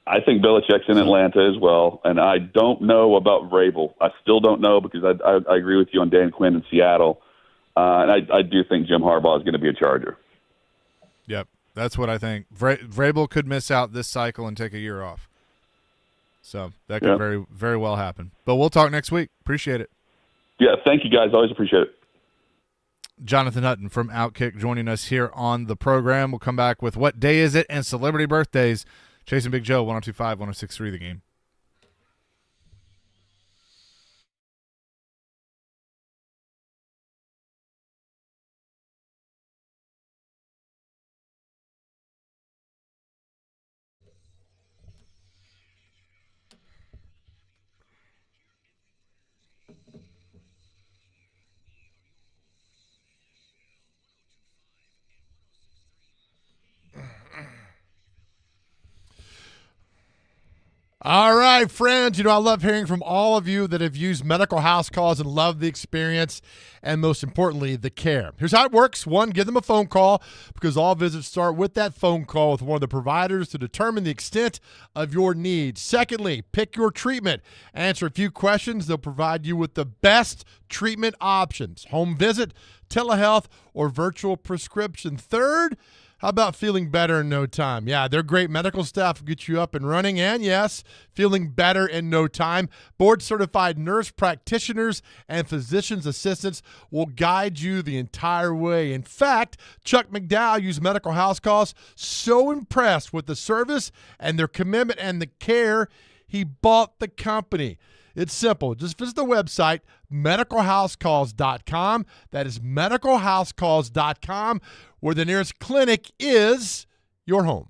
I think Belichick's in Atlanta as well, and I don't know about Vrabel. I still don't know, because I agree with you on Dan Quinn in Seattle, and I do think Jim Harbaugh is going to be a Charger. Yep, that's what I think. Vrabel could miss out this cycle and take a year off. So that could very, very well happen. But we'll talk next week. Appreciate it. Yeah, thank you, guys. Always appreciate it. Jonathan Hutton from Outkick joining us here on the program. We'll come back with What Day Is It and Celebrity Birthdays. Chasing Big Joe, 102.5, 106.3 The Game. All right, friends. I love hearing from all of you that have used medical house calls and love the experience and, most importantly, the care. Here's how it works. One, give them a phone call, because all visits start with that phone call with one of the providers to determine the extent of your needs. Secondly, pick your treatment. Answer a few questions. They'll provide you with the best treatment options: home visit, telehealth, or virtual prescription. Third, How about feeling better in no time? Yeah, their great medical staff will get you up and running. And yes, feeling better in no time. Board-certified nurse practitioners and physician's assistants will guide you the entire way. In fact, Chuck McDowell used Medical House Calls, so impressed with the service and their commitment and the care, he bought the company. It's simple. Just visit the website, medicalhousecalls.com. That is medicalhousecalls.com, where the nearest clinic is your home.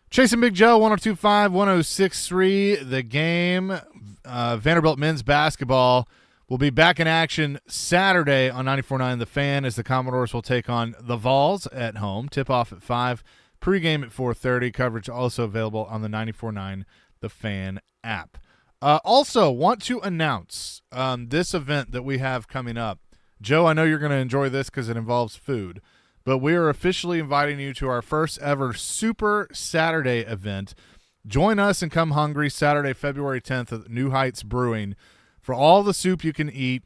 Chasing Big Joe, 102.5, 106.3. The game, Vanderbilt men's basketball, will be back in action Saturday on 94.9 The Fan as the Commodores will take on the Vols at home. Tip-off at 5, pregame at 4:30. Coverage also available on the 94.9 The Fan app. Also, want to announce this event that we have coming up. Joe, I know you're going to enjoy this because it involves food. But we are officially inviting you to our first ever Super Saturday event. Join us and come hungry Saturday, February 10th at New Heights Brewing for all the soup you can eat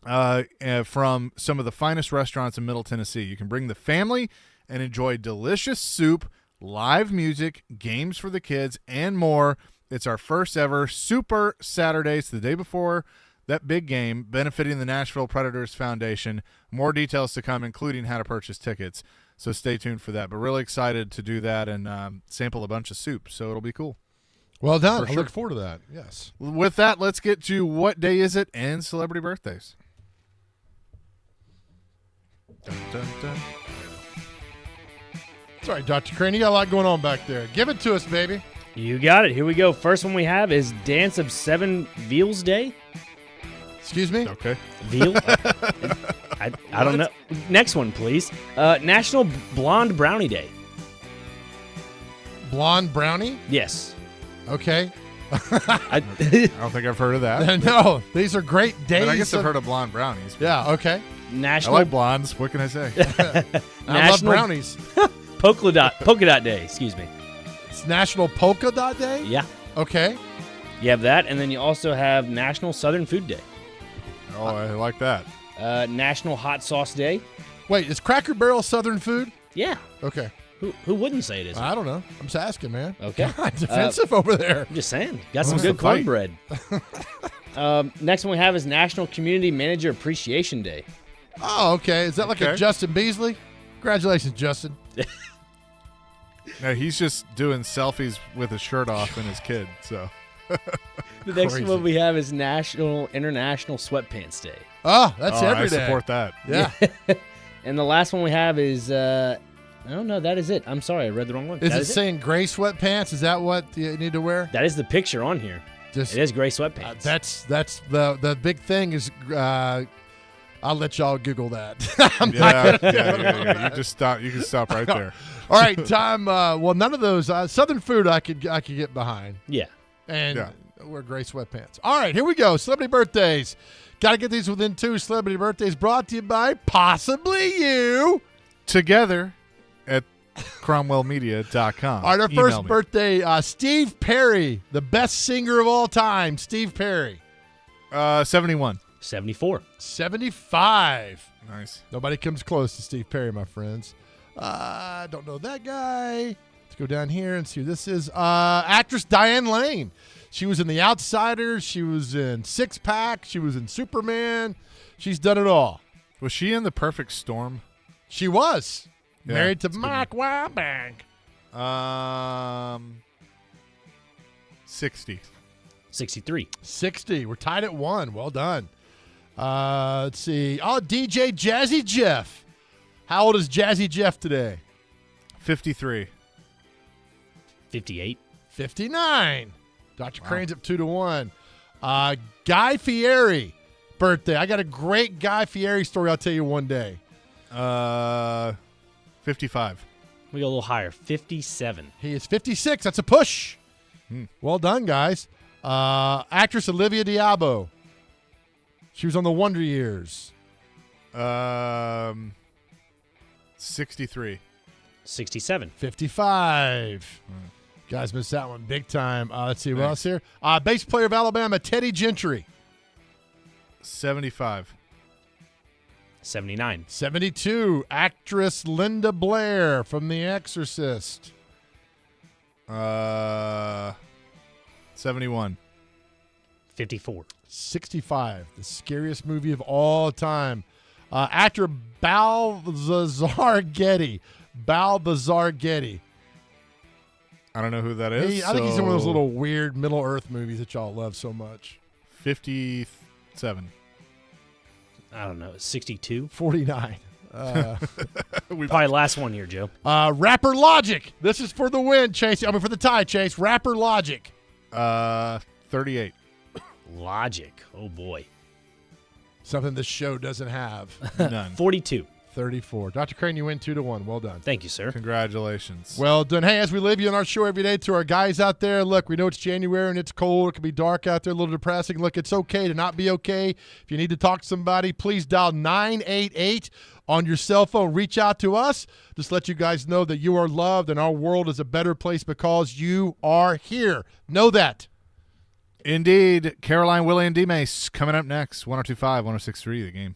from some of the finest restaurants in Middle Tennessee. You can bring the family and enjoy delicious soup, live music, games for the kids, and more. It's our first ever Super Saturday. It's the day before that big game, benefiting the Nashville Predators Foundation. More details to come, including how to purchase tickets. So stay tuned for that. But really excited to do that and sample a bunch of soup. So it'll be cool. Well done. For I sure. look forward to that. Yes. With that, let's get to what day is it and celebrity birthdays. Dun, dun, dun. Sorry, Dr. Crane, you got a lot going on back there. Give it to us, baby. You got it. Here we go. First one we have is Dance of Seven Veals Day. Excuse me? Okay. Veal? I don't know. Next one, please. National Blonde Brownie Day. Blonde brownie? Yes. Okay. I don't think I've heard of that. No, these are great days. But I guess I've heard of blonde brownies. Yeah, okay. I National like blondes. What can I say? I love brownies. Polka Dot Day. Excuse me. It's National Polka Dot Day? Yeah. Okay. You have that, and then you also have National Southern Food Day. Oh, I like that. National Hot Sauce Day. Wait, is Cracker Barrel Southern food? Yeah. Okay. Who wouldn't say it is? I don't know. I'm just asking, man. Okay. God, defensive over there. I'm just saying. Got some What's good the fight? cornbread. Next one we have is National Community Manager Appreciation Day. Oh, okay. Is that like a Okay. Justin Beasley? Congratulations, Justin. No, he's just doing selfies with his shirt off and his kid. So The next Crazy. one we have is International Sweatpants Day. Oh, that's I every day. support that. Yeah. And the last one we have is, oh no, that is it. I'm sorry, I read the wrong one. Is That it saying gray sweatpants? Is that what you need to wear? That is the picture on here. Just It is gray sweatpants. that's the big thing is. I'll let y'all Google that. Yeah. You just stop. You can stop right there. All right, time. Well, none of those Southern food I could get behind, Yeah. and Yeah. wear gray sweatpants. All right, here we go. Celebrity birthdays. Got to get these within 2. Celebrity birthdays brought to you by possibly you. Together at CromwellMedia.com. All right, our Email first me. birthday, Steve Perry, the best singer of all time. Steve Perry, 71. 74. 75. Nice. Nobody comes close to Steve Perry, my friends. I don't know that guy. Let's go down here and see who this is. Actress Diane Lane. She was in The Outsiders. She was in Six Pack. She was in Superman. She's done it all. Was she in The Perfect Storm? She was Yeah, married to it's good. Mike Wildbank. 60. 63. 60. We're tied at 1. Well done. Let's see. Oh, DJ Jazzy Jeff. How old is Jazzy Jeff today? 53. 58. 59. Dr. Crane's up 2-1. Guy Fieri, birthday. I got a great Guy Fieri story I'll tell you one day. 55. We go a little higher. 57. He is 56. That's a push. Well done, guys. Actress Olivia Diabo. She was on The Wonder Years. 63. 67. 55. Guys missed that one big time. Let's see what else here. Bass player of Alabama, Teddy Gentry. 75. 79. 72. Actress Linda Blair from The Exorcist. 71. 54. 65. The scariest movie of all time. Actor Balthazar Getty. Balthazar Getty. I don't know who that is. I think he's in one of those so little weird Middle Earth movies that y'all love so much. 57. I don't know. 62. 49. Probably last one here, Joe. Rapper Logic. This is for the win, Chase. I mean, for the tie, Chase. Rapper Logic. 38. Logic. Oh, boy. Something this show doesn't have. None. 42. 34. Dr. Crane, you win 2-1. Well done. Thank you, sir. Congratulations. Well done. Hey, as we leave you on our show every day, to our guys out there, look, we know it's January and it's cold. It can be dark out there, a little depressing. Look, it's okay to not be okay. If you need to talk to somebody, please dial 988 on your cell phone. Reach out to us. Just let you guys know that you are loved and our world is a better place because you are here. Know that. Indeed. Caroline, Willie, and D-Mace coming up next. 102.5, 106.3, The Game.